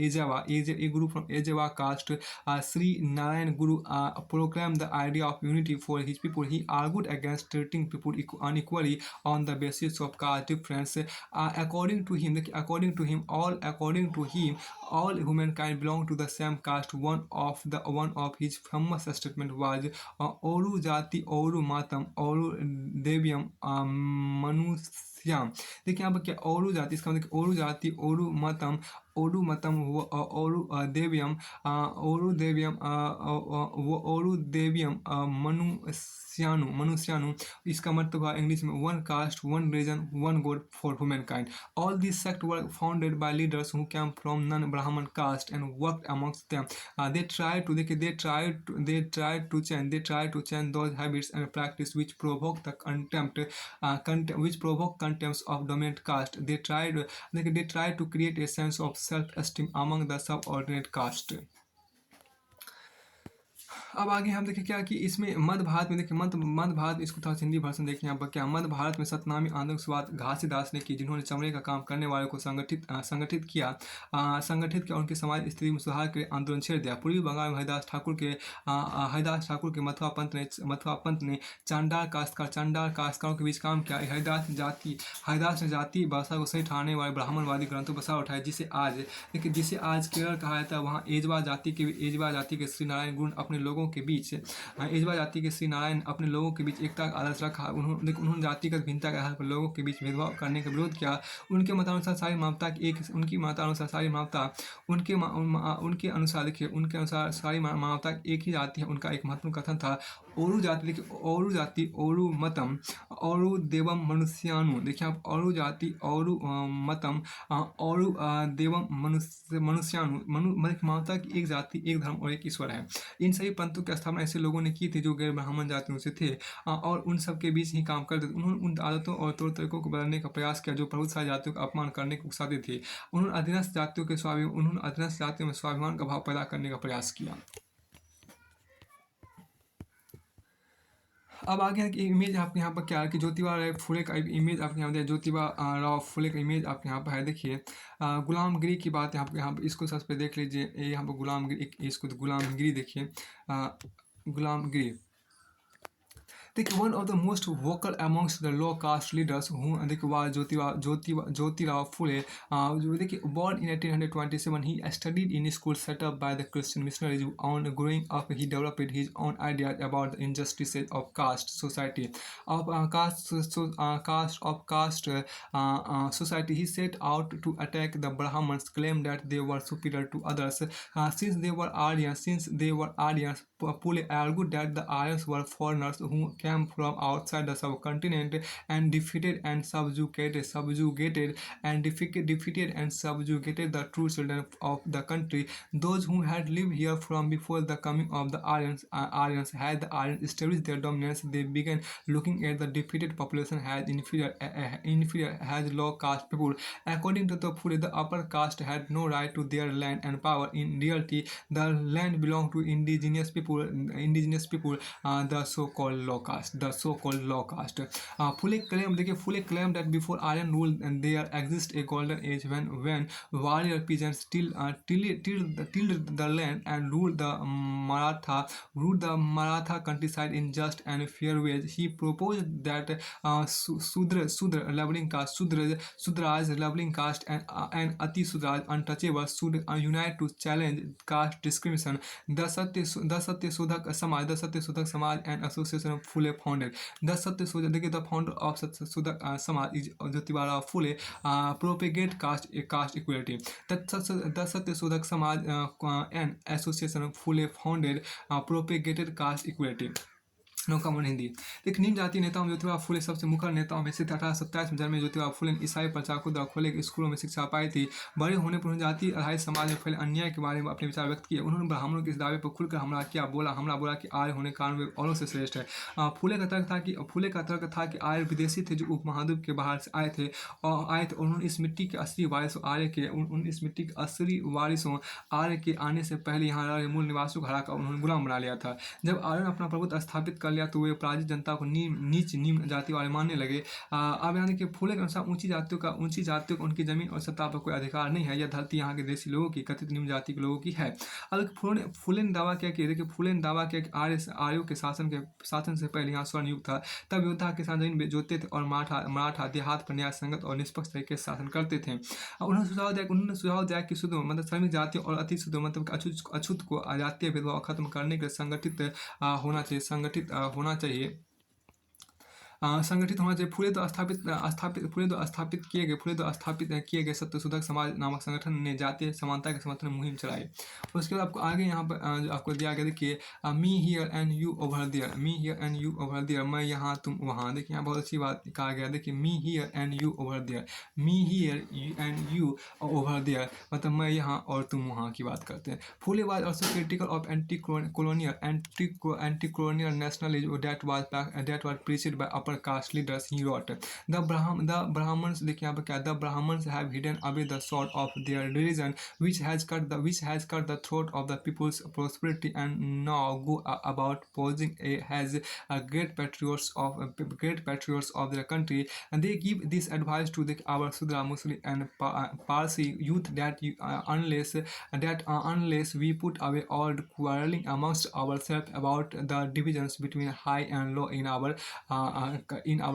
Ejava caste, Sri Narayan Guru proclaimed the idea of unity for his people. He argued against treating people unequally on the basis of caste difference. According to him, all humankind belong to the same caste. One of his famous statement was Oru Jati Oru Matam Oru Devyam Manusyam। देखिए यहाँ पर क्या ओरू जाति, इसका मतलब ओरू जाति ओरू मतम ओरू देवियम मनुष्यानु। इसका मतलब हुआ इंग्लिश में one caste one religion one god for humankind. All this sect were founded by leaders who came from non Brahmin caste and worked amongst them. They try to change those habits and practice which provoke the contempt of dominant caste. They tried to create a sense of self-esteem among the subordinate caste। अब आगे हम देखें क्या कि इसमें मध्य भारत में देखिए मध्य भारत, इसको थोड़ा हिंदी वर्षन देखें यहाँ पर क्या मध्य भारत में सतनामी आंदोलन की शुरुआत घासीदास ने की, जिन्होंने चमड़े का काम करने वालों को संगठित किया उनके समाज स्थिति में सुधार के आंदोलन छेड़ दिया। पूर्वी बंगाल में हरिदास ठाकुर के मथुरा पंत ने चांडाल काश्तकारों के बीच काम किया। हरिदास ने जाति भाषा को सही ठहराने वाले ब्राह्मणवादी ग्रंथों पर सवाल उठाए, जिसे आज केरल कहा जाता है। वहाँ एजवा जाति के श्री नारायण गुण अपने लोगों के बीच एकता का आदर्श रखा। उन्होंने जातिगत भिन्नता के आधार पर लोगों के बीच भेदभाव करने का विरोध किया। उनके मतानुसार सारी मानवता एक ही जाति है। उनका एक महत्वपूर्ण कथन था ओरू जाति ओरू मतम ओरू देवम मनुष्यानु। देखिए आप ओरू जाति ओरू मतम ओरू देवम मनुष्यानु, मानवता की एक जाति एक धर्म और एक ईश्वर है। इन सभी पंथों की स्थापना ऐसे लोगों ने की थी जो गैर ब्राह्मण जातियों से थे और उन सब के बीच ही काम करते थे। उन्होंने उन आदतों और तौर तरीकों को बदलने का प्रयास किया जो प्रभुत्वशाली जातियों का अपमान करने को उकसाते थे। उन्होंने अधीनस्थ जातियों में स्वाभिमान का भाव पैदा करने का प्रयास किया। अब आगे एक इमेज आपके यहाँ पर क्या है कि ज्योतिबा राय फुले का इमेज आपके यहाँ ज्योतिबा राव फुले का इमेज आपके यहाँ पर है। देखिए गुलामगिरी की बात यहाँ पर इसको सबसे देख लीजिए। यहाँ पर गुलामगिरी देखिए गुलामगिरी। देखिए one of the most vocal amongst the low caste leaders was Jyotirao Phule। देखिए born in 1827, he studied in a school set up by the Christian missionaries. On growing up, he developed his own ideas about the injustices of caste society. Society, he set out to attack the Brahmins, claimed that they were superior to others since they were Aryans. Pule argued that the Aryans were foreigners who came from outside the subcontinent and defeated and subjugated the true children of the country, those who had lived here from before the coming of the Aryans. Had the Aryans established their dominance, they began looking at the defeated population as inferior as low caste people. According to the Pule, the upper caste had no right to their land and power. In reality, the land belonged to indigenous people, the so-called low caste. Pule claimed that before Aryan rule, there exists a golden age when warrior peasants tilled the land and ruled the Maratha countryside in just and fair ways. He proposed that Sudra's labeling caste and Ati Sudra's untouchable should unite to challenge caste discrimination. The Satya Sodhak Samaj and Association Phule founded. The the founder of Satya Sodhak Samaj is Jyotirao Phule, propagate caste equality. The Satya Sodhak Samaj and Association Phule founded, propagated caste equality. नौका मन हिंदी। एक नीम जाति नेताओं में ज्योतिबा फुले सबसे मुखर नेताओं में से 1827 में जन्मे ज्योतिबा फुले ने ईसाई प्रचारकों द्वारा खोले गए स्कूलों में शिक्षा पाई थी। बड़े होने पर जाति आधारित समाज में फैले अन्याय के बारे में अपने विचार व्यक्त किए। उन्होंने ब्राह्मणों के इस दावे पर खुलकर हमला किया। हमला बोला कि आर्य होने के कारण वे औरों से श्रेष्ठ है। फुले का तर्क था कि आर्य विदेशी थे जो उपमहाद्वीप के बाहर से आए थे। उन्होंने इस मिट्टी के असली वारिसों आर्य के आने से पहले यहाँ मूल निवासों को हराकर उन्होंने गुलाम बना लिया था। जब आर्य ने अपना प्रभुत्व स्थापित कर लिया तो वे पराजित जनता को निम्न जाति वाले मानने लगे। अब यहाँ देखिए फुले के अनुसार ऊंची जातियों को उनकी जमीन और सत्ता पर कोई अधिकार नहीं है। यह धरती यहाँ के देशी लोगों की, कथित निम्न जाति के लोगों की है। अब फुले ने दावा किया कि आर्यों के शासन से पहले यहाँ स्वर्ण युग था। तब योद्धा किसान जमीन जोतते थे और मराठा देहात पर न्याय संगत और निष्पक्ष तरीके से शासन करते थे। उन्होंने सुझाव दिया कि शुद्ध मतलब श्रमिक जातियों और अति शुद्ध मतलब अछूत को जातीय भेदभाव खत्म करने के लिए संगठित होना चाहिए। फुले द्वारा स्थापित किए गए सत्य शोधक समाज नामक संगठन ने जातीय समानता के समर्थन में मुहिम चलाई। उसके बाद आपको आगे यहाँ पर जो आपको दिया गया देखिए, me here and you over there, मैं यहाँ तुम वहाँ। देखिए यहाँ बहुत अच्छी बात कहा गया। देखिए me here and you over there, मतलब मैं यहाँ और तुम वहाँ की बात करते हैं। Phule was also critical of anti colonial nationalism that was preached by upper caste leaders. He wrote, the Brahmins, देखिए यहाँ पर क्या, the Brahmins have hidden away the sword of their religion, which has cut the throat of the people's prosperity, and now go about posing as great patriots of their country. And they give this advice to our Sudra, Muslim, and Parsi youth that unless we put away all quarreling amongst ourselves about the divisions between high and low in our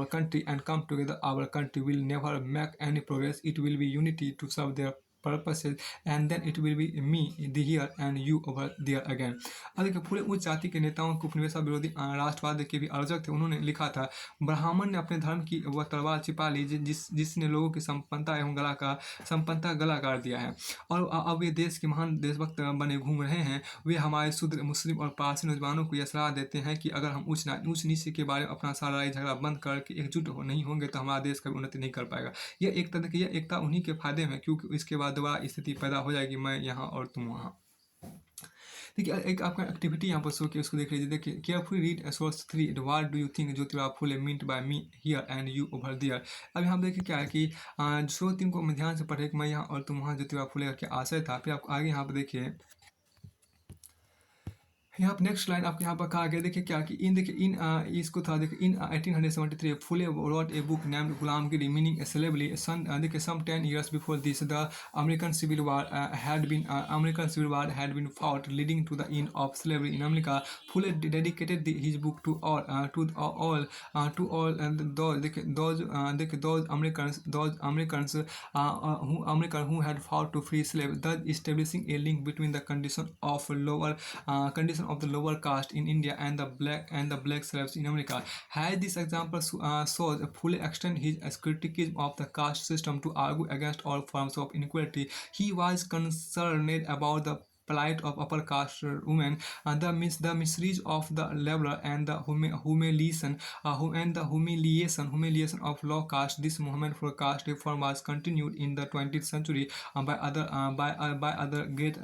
country and come together, our country will never make any progress. It will be unity to serve their purposes, and then it will be me here and you over there again. अब देखिए पूरे उच्च जाति के नेताओं को उपनिवेश विरोधी राष्ट्रवाद के भी आलोचक थे। उन्होंने लिखा था, ब्राह्मण ने अपने धर्म की वह तलवार छिपा ली जिसने लोगों की संपन्नता एवं गला काट दिया है, और अब वे देश के महान देशभक्त बने घूम रहे हैं। वे हमारे शूद्र, मुस्लिम और पारसी नौजवानों को यह सलाह देते हैं कि अगर हम ऊंच नीचे के बारे में अपना सारा लड़ाई झगड़ा बंद करके एकजुट नहीं होंगे तो हमारा देश कभी उन्नति नहीं कर पाएगा। यह एकता उन्हीं के फायदे में, क्योंकि इसके बाद दोबारा स्थिति पैदा हो जाएगी, मैं यहाँ और तुम वहाँ। देखिए एक आपका एक्टिविटी यहाँ पर शो किया, उसको देख लीजिए। देखिए carefully read source 3, what do you think Jyotiba Phule meant by me here and you over there. अब यहाँ देखिए क्या है कि सोर्स 3 को ध्यान से पढ़े कि मैं यहाँ और तुम वहाँ ज्योतिबा फुले का क्या आशय था। फिर आप आगे यहाँ पर देखिए, यहाँ पर नेक्स्ट लाइन आपको यहाँ पर कहा गया। देखिए क्या कि इसको था, देखिए इन 1873 फुले wrote a book named Ghulamgiri, meaning slavery. देखिए some 10 years before this the American Civil War had been fought, leading to the end of slavery in America. Fule dedicated his book to all those Americans who had fought to free slaves, thus establishing a link between the condition of the lower caste in India and the black slaves in America. As this example shows, Fule extended his criticism of the caste system to argue against all forms of inequality. He was concerned about the plight of upper caste women, the miseries of the laborer, and the humiliation of low caste. This movement for caste reform was continued in the 20th century by other great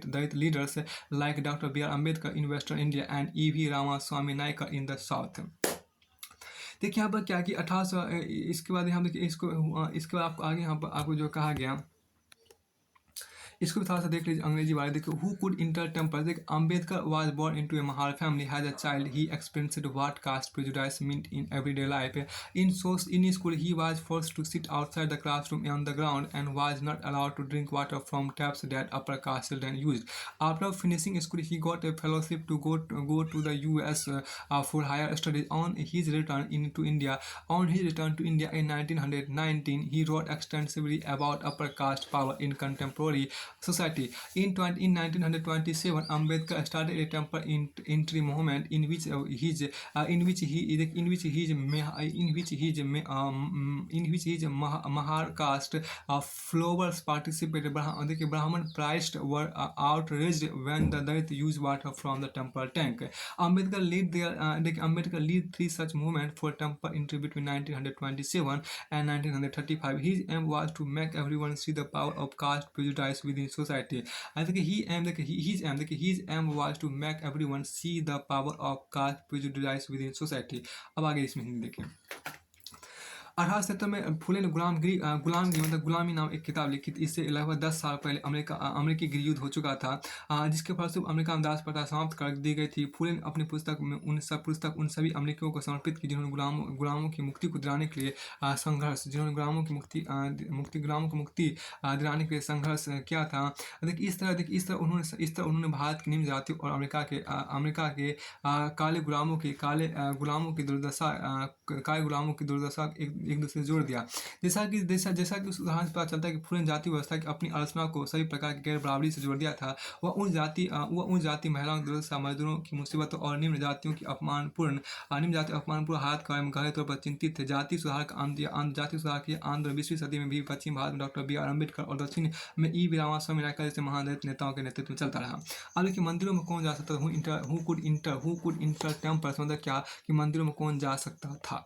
Dalit leaders like Dr. B.R. Ambedkar in Western India and E.V. Ramaswamy Naikar in the South. देखिए यहाँ पर क्या कि 1800 इसके बाद यहाँ देखिए इसके बाद आपको आगे यहाँ पर आपको जो कहा गया इसको भी थोड़ा सा देख लीजिए अंग्रेजी वाले देखिए हु कुड इंटर टेम्पल देखिए Ambedkar was born into a Mahar family as a child he experienced what caste prejudice meant in everyday life in school he was forced to sit outside the classroom on the ground and was not allowed to drink water from taps that upper caste children used after finishing school he got a fellowship to go to the US for higher studies on his return to India in 1919 he wrote extensively about upper caste power in contemporary society. In 1927, Ambedkar started a temple entry movement in which his Mahar caste followers participated. देखिए Brahman priests were outraged when the Dalit used water from the temple tank. Ambedkar led three such movements for temple entry between 1927 and 1935. His aim was to make everyone see the power of caste prejudice within society. I think his aim was to make everyone see the power of caste prejudice within society. अब आगे इसमें हिंदी देखें 1870 में फुले ने गुलामगिरी मतलब गुलामी नाम एक किताब लिखी थी। इससे लगभग 10 साल पहले अमेरिकी गृह युद्ध हो चुका था जिसके फलस्वरूप अमेरिका में दास प्रथा समाप्त कर दी गई थी। फुले ने अपनी पुस्तक में उन सभी अमेरिकियों को समर्पित की जिन्होंने गुलामों की मुक्ति को दिलाने के लिए संघर्ष गुलामों की मुक्ति दिलाने के लिए संघर्ष किया था। देखिए इस तरह उन्होंने भारत की निम्न जाति और अमेरिका के काले गुलामों की दुर्दशा एक दूसरे से जोड़ दिया। जैसा कि उस उदाहरण से पता चलता है कि फुले ने जाति व्यवस्था की अपनी आलोचना को सभी प्रकार की गैर बराबरी से जोड़ दिया था। वह उन जाति महिलाओं की दुर्दशा, मजदूरों की मुसीबतों और निम्न जातियों की अपमानपूर्ण हालत के बारे में गहरे तौर पर चिंतित थे। जाति सुधार की आंदोलन 20वीं सदी में भी पश्चिम भारत में डॉक्टर बी आर अम्बेडकर और दक्षिण में ई वी रामास्वामी नायकर जैसे महान दलित नेताओं के नेतृत्व में चलता रहा। अब देखिए मंदिरों में कौन जा सकता था? हु कुड इंटर टेम्पल्स मतलब क्या कि मंदिरों में कौन जा सकता था।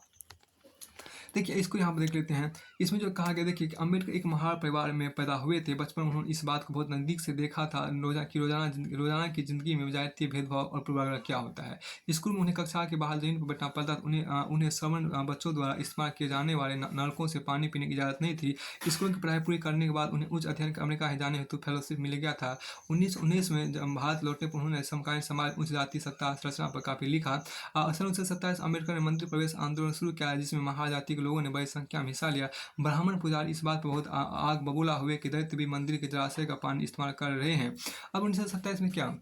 देखिए इसको यहाँ पर देख लेते हैं। इसमें जो कहा गया देखिए कि अम्बेडकर एक महार परिवार में पैदा हुए थे। बचपन में उन्होंने इस बात को बहुत नज़दीक से देखा था रोजाना की जिंदगी में जातीय भेदभाव और पूर्वाग्रह क्या होता है। स्कूल में उन्हें कक्षा के बाहर जमीन पर बैठना पड़ता था। उन्हें सवर्ण बच्चों द्वारा इस्तेमाल किए जाने वाले नलकों से पानी पीने की इजाज़त नहीं थी। स्कूल की पढ़ाई पूरी करने के बाद उन्हें उच्च अध्ययन के अमेरिका जाने हेतु फेलोशिप मिल गया था। 1919 में जब भारत लौटने पर उन्होंने समकालीन समाज उच्च जाति सत्ता संरचना पर काफ़ी लिखा। सन 1927 अम्बेडकर ने मंदिर प्रवेश आंदोलन शुरू किया जिसमें महाजाति के लोगों ने बड़ी संख्या में हिस्सा लिया। ब्राह्मण पुजारी इस बात पर बहुत आग बबूला हुए कि दलित भी मंदिर के जलाशय का पानी इस्तेमाल कर रहे हैं। अब 1927 में क्या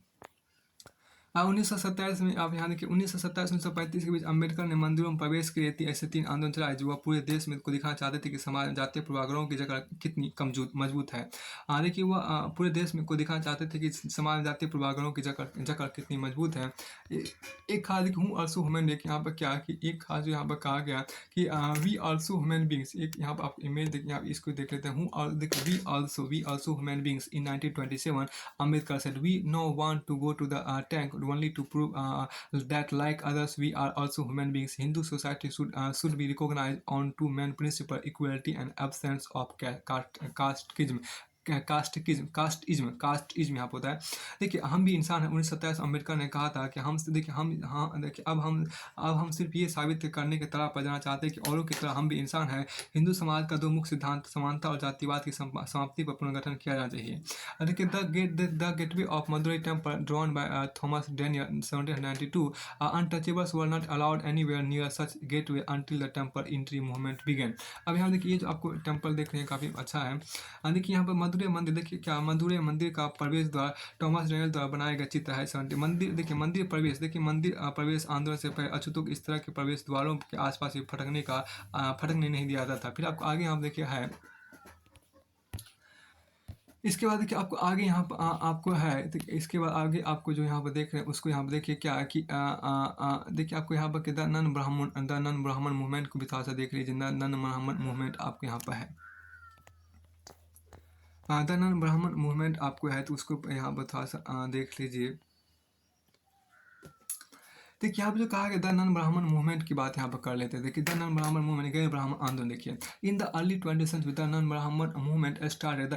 1927 में आप यहाँ देखिए 1927-1935 के बीच अम्बेडकर ने मंदिरों में प्रवेश के लिए ऐसे 3 आंदोलन चलाए जो वह पूरे देश में को दिखाना चाहते थे कि समाज जातीय पूर्वाग्रहों की जगह कितनी मजबूत है। देखिए वह पूरे देश में को दिखाना चाहते थे कि समाज जातीय पूर्वाग्रहों की जगह कितनी मजबूत है। एक खास हूँ ऑल्सो ह्यूमन बीइंग यहाँ पर क्या कि एक खास जो यहाँ पर कहा गया कि वी ऑल्सो ह्यूमन बींग्स। एक यहाँ पर आप इमेज देखिए आप इसको देख लेते हैं। We also human beings in 1927 Ambedkar said we no want to go to the tank only to prove that like others we are also human beings. Hindu society should be recognized on two main principles: equality and absence of casteism यहाँ पर होता है। देखिए हम भी इंसान हैं। 1927 अम्बेडकर ने कहा था कि अब हम सिर्फ ये साबित करने के तरह पर जाना चाहते हैं कि औरों की तरह हम भी इंसान हैं। हिंदू समाज का 2 मुख्य सिद्धांत समानता और जातिवाद की समाप्ति पर पुनर्गठन किया जाना चाहिए। देखिए the gateway of Madurai temple drawn by Thomas Daniel 1792 untouchables were not allowed anywhere near such gateway until the temple entry movement began. अब यहाँ देखिए ये जो आपको टेम्पल देख रहे हैं काफ़ी अच्छा है। देखिए यहाँ पर मदुरई मंदिर देखिए क्या मदुरई मंदिर का प्रवेश द्वार थॉमस डैनियल द्वारा बनाया गया चित्र है। मंदिर प्रवेश आंदोलन से पहले अछूतों को इस तरह के प्रवेश द्वारों के आसपास फटकने नहीं दिया जाता था। फिर आपको आगे यहाँ देखिए है इसके बाद देखिए आपको आगे यहाँ पर आपको है इसके बाद आगे आपको जो यहाँ पर देख रहे हैं उसको यहाँ पर देखिए क्या है कि देखिए आपको यहाँ पर द नन ब्राह्मण मूवमेंट को भी थोड़ा सा देख लीजिए। नन ब्राह्मण मूवमेंट आपको यहाँ पर है। द नॉन ब्राह्मण मूवमेंट आपको है तो उसको यहाँ पर थोड़ा सा देख लीजिए। देखिए यहाँ पे जो कहा गया द नॉन ब्राह्मण मूवमेंट की बात यहाँ पर कर लेते हैं। देखिए द नॉन ब्राह्मण मूवमेंट, गैर ब्राह्मण आंदोलन। देखिए in the early 20th century the non Brahmin movement started the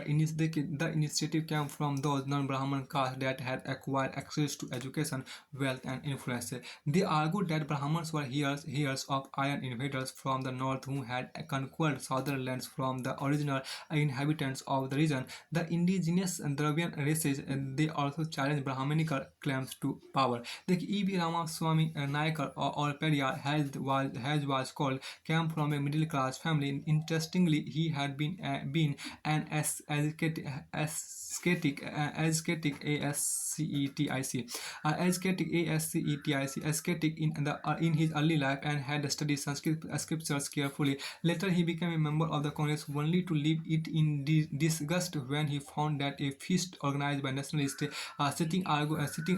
initiative came from those non Brahmin caste that had acquired access to education, wealth and influence. They argued that Brahmins were heirs of iron invaders from the north who had conquered southern lands from the original inhabitants of the region. The indigenous Dravidian races, they also challenged Brahminical claims to power. देखिए E.B. Ramaswamy Nayakar or Periyar, as was called, came from a middle class family. Interestingly, he had been an ascetic ascetic in his early life and had studied Sanskrit scriptures carefully. Later, he became a member of the Congress only to leave it in disgust when he found that a feast organized by nationalists, sitting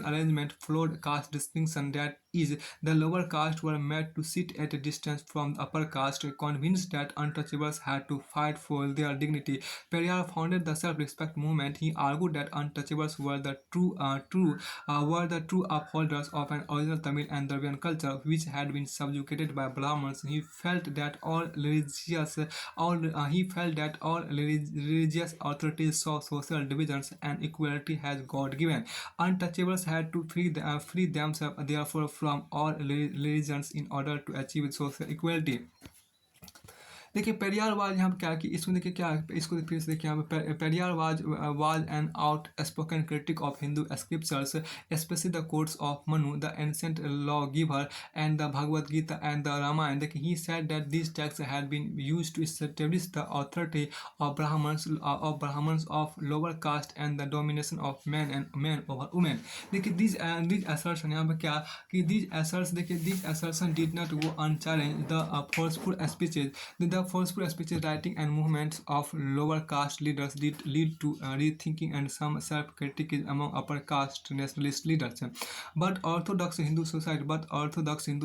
arrangement flawed caste distinction, that is, the lower caste were made to sit at a distance from the upper caste, convinced that untouchables had to fight for their dignity. Periyar founded the self-respect movement. He argued that untouchables were the true upholders of an original Tamil and Dravidian culture, which had been subjugated by Brahmins. He felt that all religious authorities saw social divisions and equality as God-given. Untouchables had to free themselves, therefore, from all religions in order to achieve social equality. देखिए Periyar was यहाँ पे क्या कि इसमें देखिए क्या है, इसको फिर से देखिए यहाँ पे Periyar was an outspoken critic of Hindu scriptures, specially the codes of Manu, the ancient lawgiver and the Bhagavad Gita and the Ramayana. देखिए he said that this text had been used to establish the authority of Brahmins of lower caste and the domination of man over women. देखिए this assertion यहाँ पे क्या कि this assertion did not go unchallenge. The forceful speeches The forceful speeches, writing, and movements of lower caste leaders did lead to rethinking and some self-criticism among upper caste nationalist leaders. But Orthodox Hindu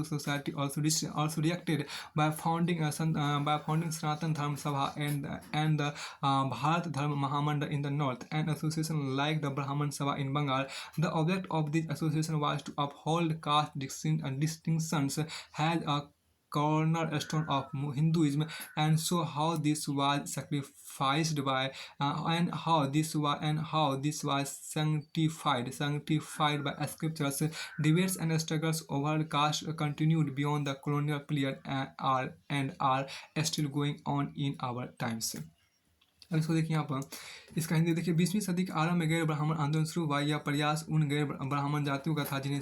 society also reacted by founding Sanatan Dharma Sabha and the Bharat Dharma Mahamandal in the north, and association like the Brahman Sabha in Bengal. The object of this association was to uphold caste distinctions as a cornerstone of Hinduism, and so how this was sacrificed by and how this was sanctified by scriptures. Debates and struggles over caste continued beyond the colonial period and are still going on in our times. अब इसको देखिए यहाँ पर इसका हिंदी देखिए 20वीं सदी के आरंभ में गैर ब्राह्मण आंदोलन शुरू हुआ. यह प्रयास उन गैर ब्राह्मण जातियों का था जिन्हें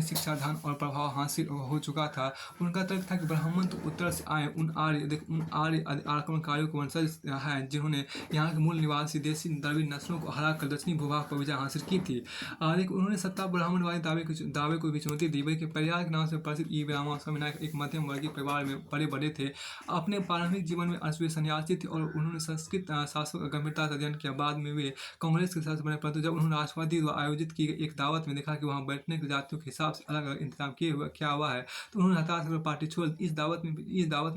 शिक्षा धन और प्रभाव हासिल हो चुका था. उनका तर्क था कि ब्राह्मण तो उत्तर से आए उन आर्य आक्रमणकारियों को वंशज हैं जिन्होंने यहाँ के मूल निवासी देशी द्रविड़ नस्लों को हराकर दक्षिणी भूभाग पर विजय हासिल की थी. लेकिन उन्होंने सत्ता ब्राह्मणवादी दावे को भी चुनौती दी. बल्कि परिवार के नाम से प्रसिद्ध E.B. रामास्वामी नायक एक मध्यम वर्गीय परिवार में बड़े थे. अपने प्रारंभिक जीवन में वे सन्यासी थे और उन्होंने संस्कृत शास्त्रों का गंभीरता से अध्ययन किया. बाद में वे कांग्रेस के सदस्य बने, परंतु जब उन्होंने राष्ट्रवादी द्वारा आयोजित की गई एक दावत में देखा कि वहां बैठने की जातियों के हिसाब से अलग अलग इंतजाम किया हुआ है, तो उन्होंने हताश होकर पार्टी छोड़. इस दावत में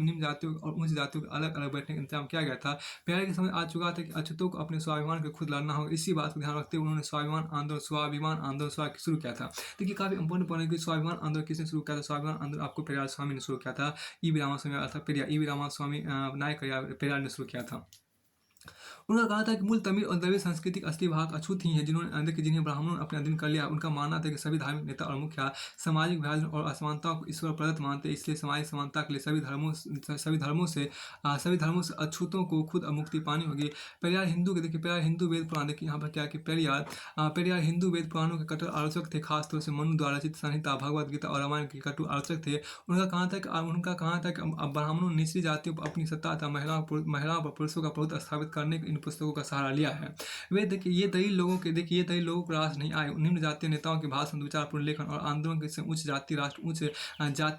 निम्न जातियों और उच्च जातियों को अलग अलग बैठने का इंतजाम किया गया था. प्यारे की समझ आ चुका था कि अछूतों को अपने स्वाभिमान को खुद लड़ना होगा. इसी बात को ध्यान रखते हुए उन्होंने स्वाभिमान आंदोलन शुरू किया था. देखिए काफी इंपॉर्टेंट पॉइंट कि स्वाभिमान आंदोलन किसने शुरू किया था. स्वाभिमान आंदोलन आपको पेरियार स्वामी ने शुरू किया था. E.B. रामास्वामी अर्थात पेरियार E.B. रामास्वामी नायक पेरियार ने शुरू किया था. उन्होंने कहा था कि मूल तमिल और द्रविड़ संस्कृति के असली भाग अछूत ही हैं जिन्हें ब्राह्मणों ने अपने अधीन कर लिया. उनका मानना था कि सभी धार्मिक नेता और मुखिया सामाजिक विभाजन और असमानताओं को ईश्वर प्रदत्त मानते, इसलिए सामाजिक समानता के लिए सभी धर्मों से अछूतों को खुद मुक्ति पानी होगी. पेरियार हिंदू वेद पुराण देखिए यहाँ पर क्या कि पेरियार हिंदू वेद पुराणों के कट्टर आलोचक थे. खासतौर से मनु द्वारा रचित संहिता, भगवद गीता और रामायण के कटु आलोचक थे. उनका कहना था कि ब्राह्मणों ने निचली जातियों पर अपनी सत्ता था महिलाओं पर पुरुषों का प्रभुत्व स्थापित करने इन पुस्तकों का सहारा लिया है. वे देखिए ये दलील लोगों को रास नहीं आए. निम्न जातीय नेताओं के भाषण, विचारपूर्ण लेखन और आंदोलन के उच्च जाति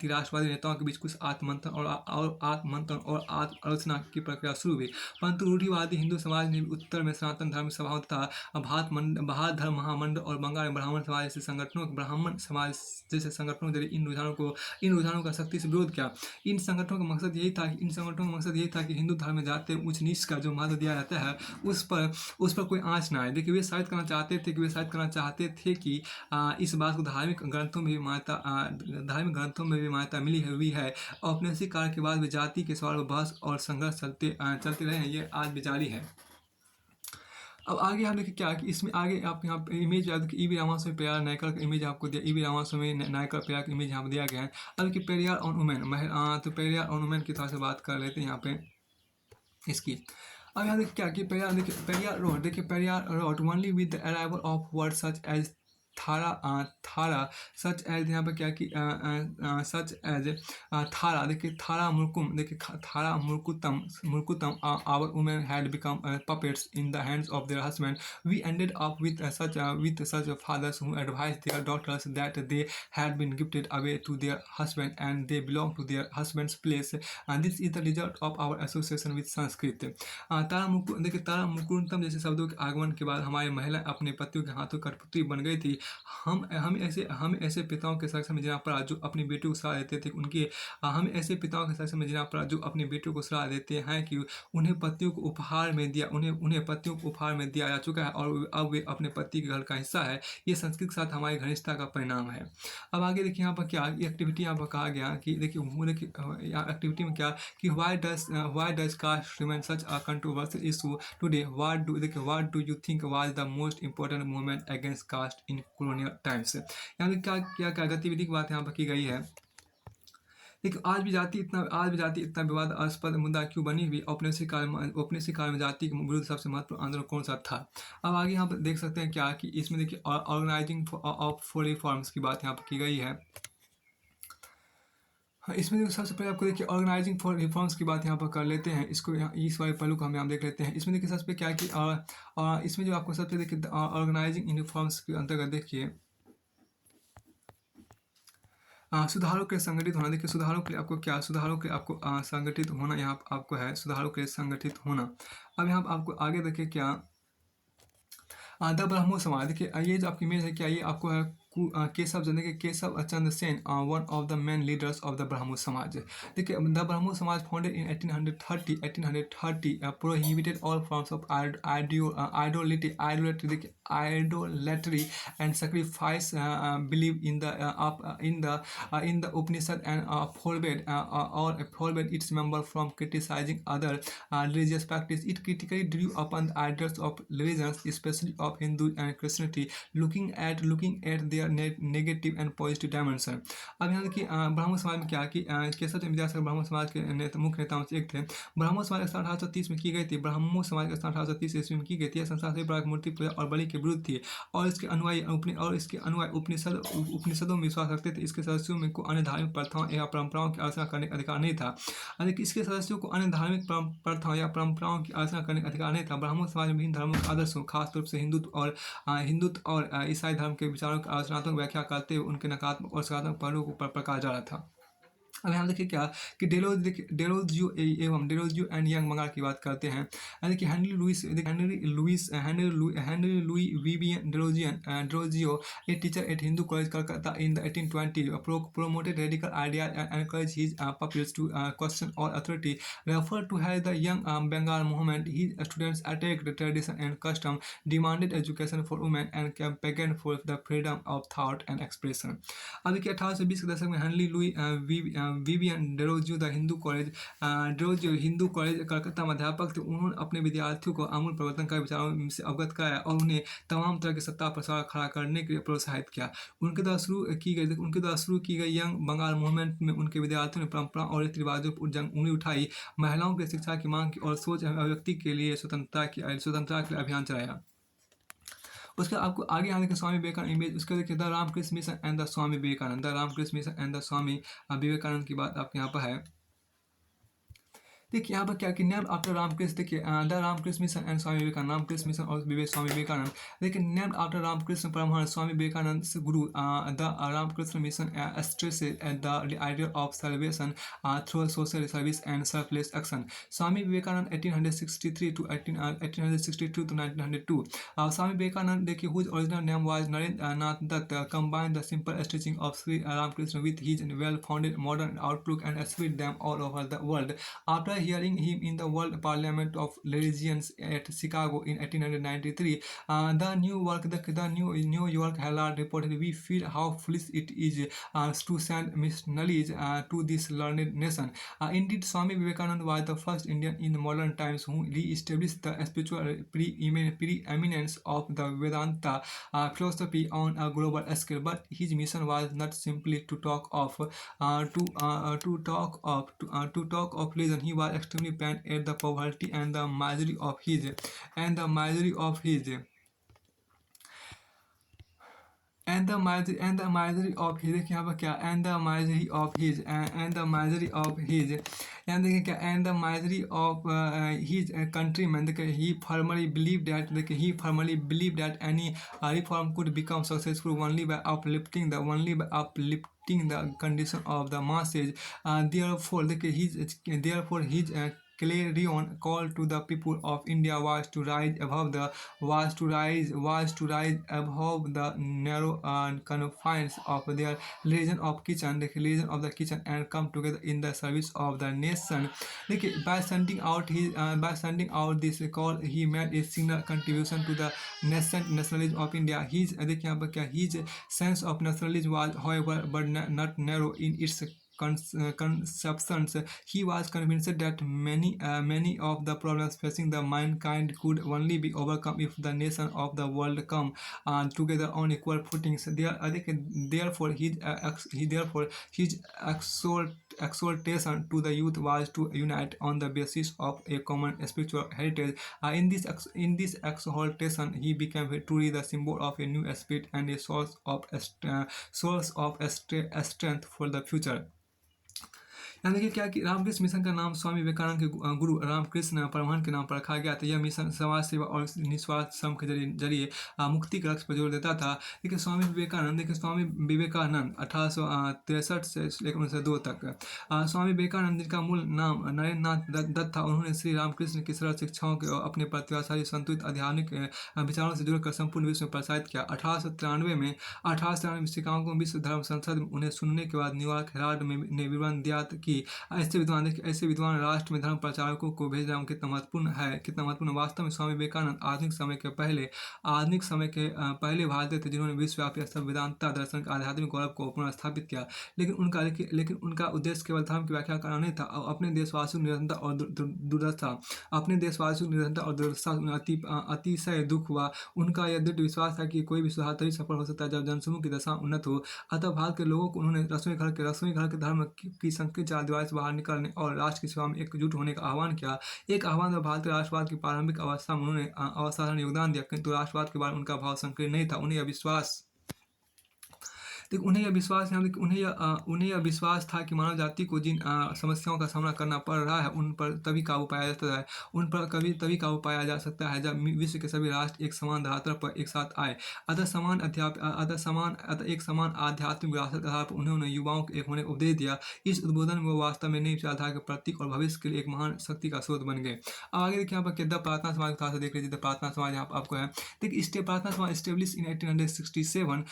राष्ट्रवादी नेताओं के बीच कुछ आत्ममंथन और आलोचना की प्रक्रिया शुरू हुई. परंतु रूढ़िवादी हिंदू समाज ने उत्तर में सनातन धर्म सभाओं तथा भारत धर्म महामंडल और बंगाल में ब्राह्मण समाज जैसे संगठनों जरिए इन रुझानों का सख्ती से विरोध किया. इन संगठनों का मकसद यही था कि हिंदू धर्म में जाते उच्च नीच का जो महत्व दिया जाता है उस पर कोई आँच ना आए। देखिए वे साबित करना चाहते थे कि इस बात को धार्मिक ग्रंथों में भी मान्यता मिली हुई है और औपनिवेशिक काल के बाद भी जाति के सवाल पर बहस और संघर्ष चलते रहे हैं, ये आज भी जारी है। अब आगे हम देखिए क्या कि इसमें आगे आप यहाँ पे इमेज याद कि ईवी रामास्वामी पेरियार नायकर का इमेज आपको दिया, ईवी रामास्वामी नायकर पेरियार का इमेज यहाँ पे दिया गया है। अब देखिए पेरियार ऑन वुमेन, तो पेरियार ऑन वुमेन की तरह से बात कर लेते हैं यहाँ पे इसकी। अब यहाँ देखिए क्या कि Periyar rode only with the arrival of word such as थारा सच एज, यहाँ पे क्या कि सच एज थारा, देखिए थारा मुर्कुम, देखिए थारा मुर्कुतम our women had become puppets in the hands of their husband. We ended up with such fathers who advised their daughters that they had been gifted away to their husband and they belong to their husband's place. And this is the result of our association with Sanskrit. देखिए तारा मुकुंदम जैसे शब्दों के आगमन के बाद हमारी महिला अपने पतियों के हाथों कठपुतली बन गई थी। हम ऐसे पिताओं के संरक्षण में जीना पड़ा जो अपनी बेटियों को सलाह देते थे उनकी हम ऐसे पिताओं के संरक्षण में जीना पड़ा जो अपनी बेटियों को सलाह देते हैं कि उन्हें पतियों को उपहार में दिया जा चुका है और अब वे अपने पति के घर का हिस्सा है। ये संस्कृत के साथ हमारी घनिष्ठता का परिणाम है। अब आगे देखिए यहाँ पर क्या एक्टिविटी यहाँ पर कहा गया कि देखिए एक्टिविटी में क्या कि why does caste remain such a controversial issue today, what do you think was the most important movement against caste in colonial times. यहाँ पे क्या गतिविधि की बात यहाँ पर की गई है। देखिए आज भी जाति इतना विवादास्पद मुद्दा क्यों बनी हुई, औपनिवेशिक काल में जाति के विरुद्ध सबसे महत्वपूर्ण आंदोलन कौन सा था। अब आगे यहाँ पर देख सकते हैं क्या कि इसमें देखिए ऑर्गेनाइजिंग फॉर रिफॉर्म्स की बात यहाँ पर की गई है। हाँ, इसमें देखिए सबसे पहले आपको देखिए ऑर्गेनाइजिंग फॉर रिफॉर्म्स की बात यहाँ पर कर लेते हैं। इसको इस वाले पहलू को हम यहाँ देख लेते हैं। इसमें देखिए सबसे क्या कि इसमें जो आपको सबसे देखिए ऑर्गेनाइजिंग इन रिफॉर्म्स के अंतर्गत देखिए सुधारों के संगठित होना। देखिए सुधारों के लिए आपको संगठित होना यहाँ आपको है, सुधारों के लिए संगठित होना। अब यहाँ आपको आगे देखिए क्या द ब्रह्मो समाज, देखिए ये जो आपकी इमेज है क्या ये आपको है Keshav Chandra Sen, one of the main leaders of the Brahmo Samaj. देखिए the Brahmo Samaj founded in 1830 prohibited all forms of idolatry and sacrifice, believe in the Upanishad and forbade its members from criticizing other religious practice. It critically drew upon the ideas of religions, especially of Hindu and Christianity, looking at their negative and positive dimension. अब यहाँ देखिए ब्राह्मण समाज में क्या कि केशव चंद्र विद्यासागर ब्राह्मण समाज के मुख्य नेताओं से एक थे। ब्राह्मण समाज की स्थापना 1830 में की गई थी। ब्राह्मण समाज की स्थापना 1830 ईस्वी में की गई थी। यह संस्था से मूर्ति पूजा और बलि के विरुद्ध थी और इसके अनुयायी उपनिषदों में विश्वास रखते थे। इसके सदस्यों में को अन्य धार्मिक प्रथाओं या परंपराओं की आलोचना करने का अधिकार नहीं था। इसके सदस्यों को अन्य धार्मिक प्रथाओं या परंपराओं की आलोचना करने का अधिकार नहीं था। ब्राह्मण समाज में विभिन्न धर्मों के आदर्शों खासतौर से हिंदुत्व और ईसाई धर्म के विचारों की आलोचनात्मक व्याख्या करते हुए उनके नकारात्मक और सकारात्मक पहलुओं पर प्रकाश डाला था। अब यहाँ देखिए क्या कि डेरोजियो एंड यंग मंगार की बात करते हैं। देखिए Henry Louis Vivian Derozio, a teacher at Hindu college Calcutta in the 1820, promoted radical ideas and encouraged his pupils to question all authority. Referred to as the young Bengal movement, his students attacked the tradition and custom, demanded education for women and campaigned for the freedom of thought and expression. अब देखिए 1820 के दशक में Henry Louis Vivian Derozio Hindu college Calcutta में अध्यापक थे। उन्होंने अपने विद्यार्थियों को आमूल परिवर्तन का विचारों से अवगत कराया और उन्हें तमाम तरह के सत्ता प्रसार खड़ा करने के लिए प्रोत्साहित किया। उनके द्वारा शुरू की गई यंग बंगाल मूवमेंट में उनके विद्यार्थियों ने परंपरा और रीति रिवाजों पर उंगली उठाई, महिलाओं की शिक्षा की मांग की और सोच अभिव्यक्ति के लिए स्वतंत्रता के लिए अभियान चलाया। उसके आपको आगे आने के स्वामी विवेकानंद इमेज, उसके देखिए the Ramakrishna mission and the Swami Vivekananda की बात आपके यहाँ पर है। देखिए यहाँ पर क्या कि नेम्ड आफ्टर रामकृष्ण, देखिए the Ramakrishna mission and Swami Vivekananda, Ramakrishna mission और स्वामी विवेकानंद। देखिए नेम्ड आफ्टर रामकृष्ण परमहंस स्वामी विवेकानंद से गुरु, the Ramakrishna mission stresses the idea of salvation through social service and selfless action. Swami Vivekananda 1863 to 1902। Swami Vivekananda देखिए whose original name was Narendra Nath Dutt combined the simple teaching of Sri Ramakrishna with his well-founded modern outlook and spread them all over the world. After hearing him in the World Parliament of Religions at Chicago in 1893, the New York Herald reported, "We feel how foolish it is to send missionaries to this learned nation." Indeed, Swami Vivekananda was the first Indian in modern times who re-established the spiritual preeminence of the Vedanta philosophy on a global scale. But his mission was not simply to talk of religion. He was extremely pained at the poverty and the misery of his and the misery of his and the misery of his देखिए यहाँ पर क्या and the misery of his and the misery of his यहाँ देखिए क्या and the misery of his countrymen. देखिए he firmly believed that any reform could become successful only by uplifting the condition of the masses. Therefore देखिए his clarion call to the people of India was to rise above the narrow confines of their religion of the kitchen and come together in the service of the nation. देखिए by sending out this call, he made a signal contribution to the nationalism of India. देखिए यहाँ पर क्या his sense of nationalism was, however, but not narrow in its conceptions. He was convinced that many of the problems facing the mankind could only be overcome if the nation of the world come together on equal footings. Therefore, his exhortation to the youth was to unite on the basis of a common spiritual heritage. In this exhortation, he became truly the symbol of a new spirit and a source of strength for the future. यहाँ देखिए क्या कि Ramakrishna mission का नाम स्वामी विवेकानंद के गुरु रामकृष्ण परमहंस के नाम पर रखा गया था। यह मिशन समाज सेवा और निस्वार्थ श्रम के जरिए मुक्ति के लक्ष्य पर जोर देता था। देखिए स्वामी विवेकानंद 1863 से लेकर 1902 तक। स्वामी विवेकानंद जिनका मूल नाम नरेंद्र नाथ दत्त था, उन्होंने श्री रामकृष्ण की सरल शिक्षाओं के अपने प्रतिभाशाली संतुलित आध्यात्मिक विचारों से जुड़कर संपूर्ण विश्व में प्रसारित किया। 1893 में शिकागो विश्व धर्म संसद उन्हें सुनने के बाद न्यूयॉर्क हेराल्ड ने विवरण दिया कि ऐसे विद्वान राष्ट्र में धर्म प्रचारकों को भेजना कितना महत्वपूर्ण। वास्तव में स्वामी विवेकानंद आधुनिक समय के पहले भारतीय थे जिन्होंने विश्वव्यापी स्तर वेदांता दर्शन के आध्यात्मिक गौरव को पुनः स्थापित किया। लेकिन उनका उद्देश्य केवल धर्म की व्याख्या करना नहीं था। अपने देशवासियों की निरंतर और दुर्दशा अतिशय दुख हुआ। उनका यह दृढ़ विश्वास था कि कोई भी सुधार तभी सफल हो सकता है जब जनसमूह की दशा उन्नत हो। अतः भारत के लोगों को उन्होंने रसोई घर के धर्म की संकीर्ण चार दीवार से बाहर निकलने और राष्ट्र की सेवा में एकजुट होने का आह्वान किया। एक आह्वान में भारतीय राष्ट्रवाद की प्रारंभिक अवस्था में उन्होंने असाधारण योगदान दिया, किंतु राष्ट्रवाद के बाद उनका भाव संकीर्ण नहीं था। उन्हें यह विश्वास था कि मानव जाति को जिन समस्याओं का सामना करना पड़ रहा है उन पर तभी काबू पाया जा सकता है जब विश्व के सभी राष्ट्र एक समान धरातल पर एक साथ आए। अतः एक समान आध्यात्मिक विरासत के आधार पर उन्होंने युवाओं को एक होने का उपदेश दिया। इस उद्बोधन में वो वास्तव में नई विचारधारा के प्रतीक और भविष्य के लिए एक महान शक्ति का स्रोत बन गए। अब आगे देखिए यहाँ पर प्रार्थना समाज का देख लीजिए। प्रार्थना समाज यहाँ पर आपको है, देखिए Prarthana Samaj establish in 1867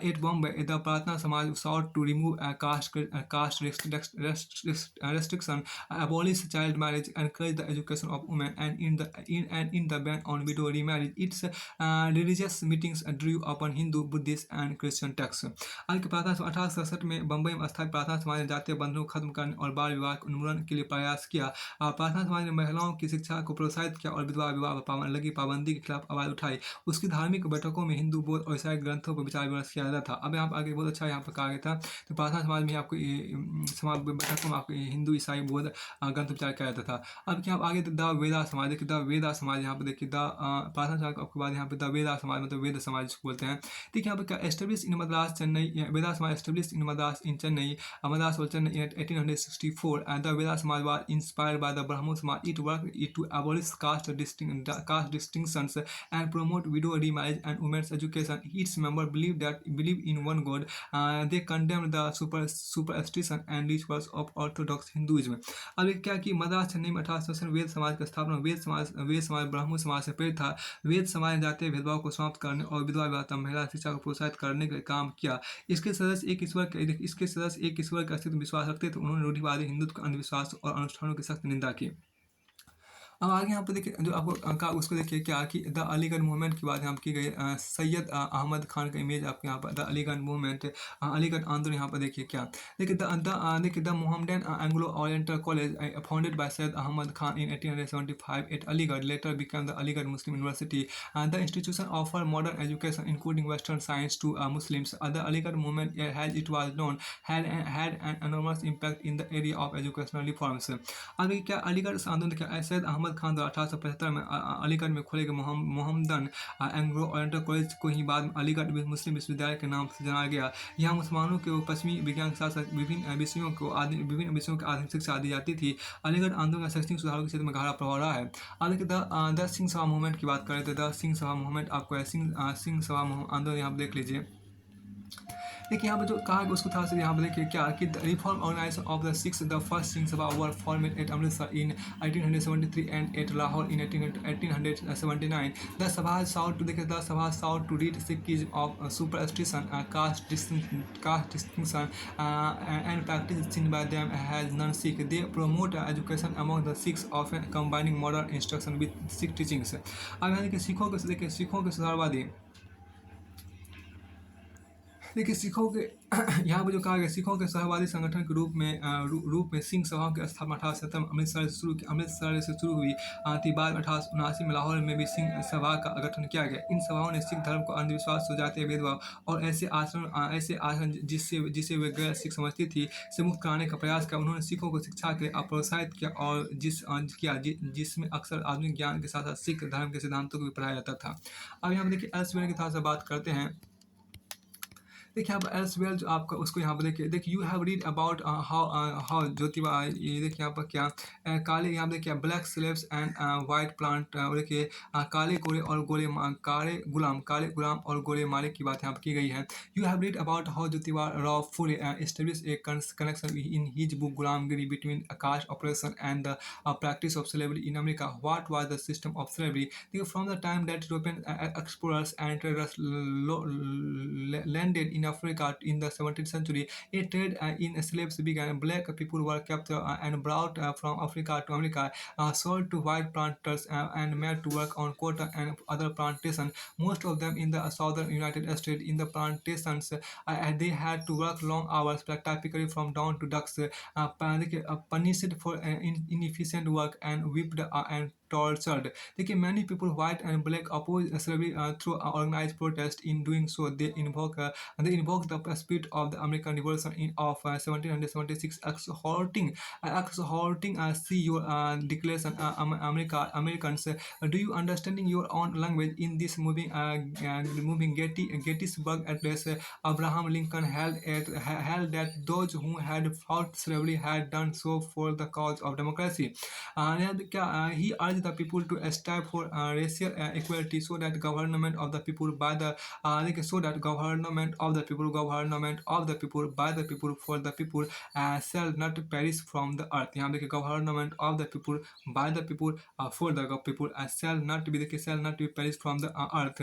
at Bombay. The Prarthana Samaj sought to remove caste restriction, abolish child marriage, encourage the education of women, and in the ban on widow remarriage. Its religious meetings drew upon Hindu, Buddhist, and Christian texts. आज की प्रार्थना 1867 में बम्बई में स्थापित प्रार्थना समाज ने जातीय बंधनों को खत्म करने और बाल विवाह के उन्मूलन के लिए प्रयास किया। प्रार्थना समाज ने महिलाओं की शिक्षा को प्रोत्साहित किया और विधवा विवाह पर लगी पाबंदी के खिलाफ आवाज उठाई। उसकी धार्मिक बैठकों में हिंदू, बौद्ध और ईसाई ग्रंथों पर विचार विमर्श किया जाता था। अब यहाँ पर आगे बहुत अच्छा यहाँ पर कहा गया था, तो प्रार्थना समाज में आपको समाज बैठकों में आपको हिंदू, ईसाई, बौद्ध ग्रंथ विचार किया जाता था। अब क्या आप आगे द वेदा समाज देखिए। द वेदा समाज यहाँ पर देखिए प्रार्थना समाज के बाद यहाँ पे द वेदा समाज मतलब वेद समाज जिसको बोलते हैं। ठीक है, यहाँ पर क्या एस्टेब्लिश इन मद्रास चेन्नई। वेदा समाज एस्टेब्लिश इन मद्रास इन चेन्नई मद्रास और Chennai 1864 and the Veda Samaj was inspired by the Brahmo Samaj. It worked to abolish caste distinctions and promote widow remarriage and women's education. Its members believe in one God God. They condemned the superstition and rituals of Orthodox Hinduism. अब ये क्या कि मद्रास चेन्नई में 1800 में वेद समाज की स्थापना, वेद समाज ब्राह्मण समाज से प्रेरित था। वेद समाज ने जातीय भेदभाव को समाप्त करने और विधवा विवाह तथा महिला शिक्षा को प्रोत्साहित करने के लिए काम किया। इसके सदस्य एक ईश्वर के अस्तित्व में विश्वास रखते थे। उन्होंने रूढ़िवादी हिंदुत्व, अंधविश्वास और अनुष्ठानों की सख्त निंदा की। अब आगे यहाँ पे देखिए जो आपको का उसको देखिए क्या कि द अलीगढ़ मूवमेंट की बात यहाँ पे की गई सैयद अहमद खान का इमेज आपको यहाँ पर द अलीगढ़ मूवमेंट अलीगढ़ आंदोलन यहाँ पर देखिए क्या देखिए the Mohammedan Anglo Oriental college founded by Syed Ahmed Khan in 1875 at Aligarh later became the Aligarh Muslim University. The institution offered modern education including Western science to Muslims. The Aligarh movement, as it was known, had an enormous impact in the area of educational reforms. आगे क्या अलीगढ़ आंदोलन क्या सैयद अहमद खान द्वारा 1875 में अलीगढ़ में खोले गए Mohammedan Anglo Oriental college को ही बाद में अलीगढ़ मुस्लिम विश्वविद्यालय के नाम से जाना गया। यहाँ मुसलमानों के पश्चिमी विज्ञान के साथ साथ विभिन्न विषयों की आधुनिक शिक्षा दी जाती थी। अलीगढ़ आंदोलन का शैक्षणिक सुधारों के क्षेत्र में गहरा प्रभाव रहा है। आगे द सिंह सभा मूवमेंट की बात करें तो द सिंह सभा मूवमेंट आपको सिंह सभा आंदोलन यहाँ देख लीजिए। देखिए यहाँ पे जो कहा गया उसको थोड़ा सा यहाँ पे देखिए क्या कि the reform organisation of the Sikhs the first Singh Sabha were formed at Amritsar in 1873 and at Lahore in 1879। The Sabha sought to देखिए the Sabha sought to rid Sikhism of superstition caste distinction and practice seen by them as non Sikh. They promote education among the Sikhs of combining modern instruction with Sikh teachings. अब यहाँ देखिए सिखों के सुधारवादी देखिए सिखों के यहाँ पर जो कहा गया सिखों के सहवादी संगठन के रूप में सिंह सभाओं की स्थापना 1870 में अमृतसर से शुरू हुई थी। बाद में 1879 में लाहौर में भी सिंह सभा का गठन किया गया। इन सभाओं ने सिख धर्म को अंधविश्वास, जातीय भेदभाव और ऐसे आचरण जिसे वे गैर सिख समझती थी से मुक्त कराने का प्रयास किया। उन्होंने सिखों को शिक्षा के लिए प्रोत्साहित किया और जिसमें अक्सर आधुनिक ज्ञान के साथ साथ सिख धर्म के सिद्धांतों को भी पढ़ाया जाता था। अब यहाँ पर देखिए एल्सवेयर की थोड़ा सा बात करते हैं। देखिए यहाँ पर एल्सवेयर जो आपका उसको यहाँ पर देखिए you have read about how Jyotiba ये देखिए यहाँ पर क्या काले यहाँ पर देखिए black slaves and white plant देखिए काले गुलाम और गोरे मारे की बात यहाँ पर की गई है। You have read about how Jyotiba Rao Phule establish a connection in his book Gulamgiri between caste oppression and the practice of slavery in America. What was the system of slavery? From the time that European explorers and traders landed in Africa in the 17th century, a trade in slaves began. Black people were captured and brought from Africa to America, sold to white planters and made to work on cotton and other plantations. Most of them in the southern United States. In the plantations, they had to work long hours, typically from dawn to dusk, punished for inefficient work and whipped and tortured. देखिए many people white and black oppose slavery through organized protest. In doing so, they invoke the spirit of the American Revolution of 1776, exhorting see your declaration Americans, do you understanding your own language? In this moving Gettysburg Address, Abraham Lincoln held that those who had fought slavery had done so for the cause of democracy. He urged the people to strive for racial equality, so that government of the people by the government of the people by the people for the people shall not perish from the earth. यहाँ देखिए government of the people by the people for the people shall not be perish from the earth.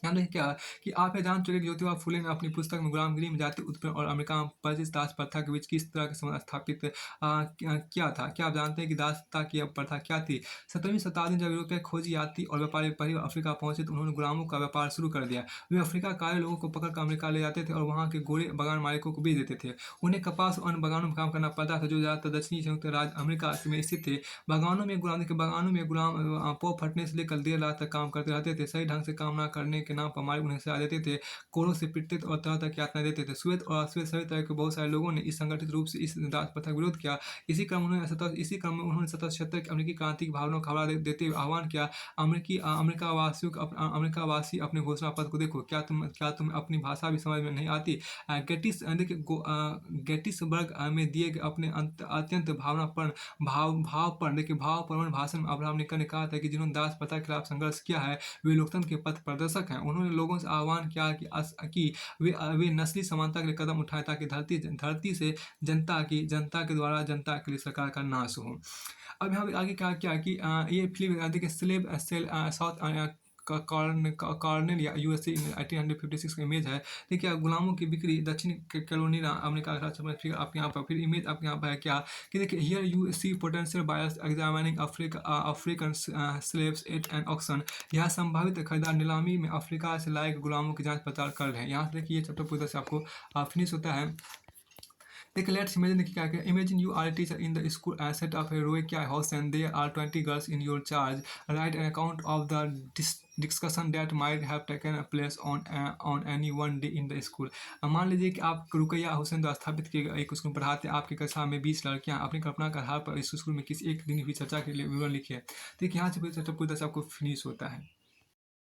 यहाँ देखिए क्या कि आप ये जान चुके कि ज्योतिबा फुले ने अपनी पुस्तक में गुलामगिरी में जाति उत्पीड़न और अमेरिका में परिचित दास प्रथा के बीच किस तरह के संबंध स्थापित किया था। क्या आप जानते हैं कि दासता की प्रथा क्या थी? 17वीं शताब्दी में जब यूरोपीय खोजी यात्री और व्यापारी पहली बार अफ्रीका पहुंचे तो उन्होंने गुलामों का व्यापार शुरू कर दिया। वे अफ्रीका काले लोगों को पकड़कर अमेरिका ले जाते थे और वहाँ के गोरे बागान मालिकों को बेच देते थे। उन्हें कपास और अन्य बागानों में काम करना पड़ता था जो ज़्यादातर दक्षिणी संयुक्त राज्य अमेरिका में स्थित थे। बागानों में गुलाम पो फटने से लेकर देर रात तक काम करते रहते थे। सही ढंग से काम न करने के नाम पर मालिक उन्हें सजा देते थे, कोड़ों से पीटते थे और तरह तरह की यातनाएं देते थे। श्वेत और अश्वेत सभी तरह के बहुत सारे लोगों ने इस संगठित रूप से इस दास प्रथा का विरोध किया। इसी क्रम में उन्होंने 1776 की अमेरिकी क्रांति की भावना को खबरा देते हुए आह्वान किया, अमेरिकावासी अपने घोषणा पत्र को देखो, क्या तुम अपनी भाषा भी समझ में नहीं आती? गेटिसबर्ग में दिए गए अपने अत्यंत भावपूर्ण भाषण में अब्राहम लिंकन ने कहा था कि जिन्होंने दास प्रथा के खिलाफ संघर्ष किया है वे लोकतंत्र के पथ प्रदर्शक हैं। उन्होंने लोगों से आह्वान किया कि वे नस्ली समानता के लिए कदम उठाएं ताकि धरती से जनता के द्वारा जनता के लिए सरकार का नाश हो। अब यहाँ पे आगे क्या क्या कि ये फिल्म देखिए स्लेव सेल साउथ कॉर्नेल या यूएसए इन 1856 का इमेज है। देखिए गुलामों की बिक्री दक्षिण कैरोलिना अमेरिका का राज्य में। फिर आप यहाँ पर फिर इमेज आप यहाँ पर है क्या कि देखिए here you see potential buyers examining African slaves at an auction. यह संभावित खरीदार नीलामी में अफ्रीका से लाए गए गुलामों की जांच पड़ताल कर रहे हैं। यहाँ से देखिए ये चैप्टर पूरा से आपको फिनिश होता है। देखिए लेट्स इमेजिन, देखिए क्या क्या, imagine you are teacher in the school set up a Rokeya Hossain and there are 20 girls in your charge. Write an account of the discussion that might have taken place on any one day in the school. मान लीजिए कि आप रुकैया हुसैन द्वारा स्थापित किए गए एक school में पढ़ाते हैं, आपकी कक्षा में 20 लड़कियां अपनी कल्पना के आधार पर इस स्कूल में किसी एक दिन भी चर्चा के लिए विवरण लिखिए। देखिए यहाँ से चर्चा पूरी तरह से आपको फिनिश होता है।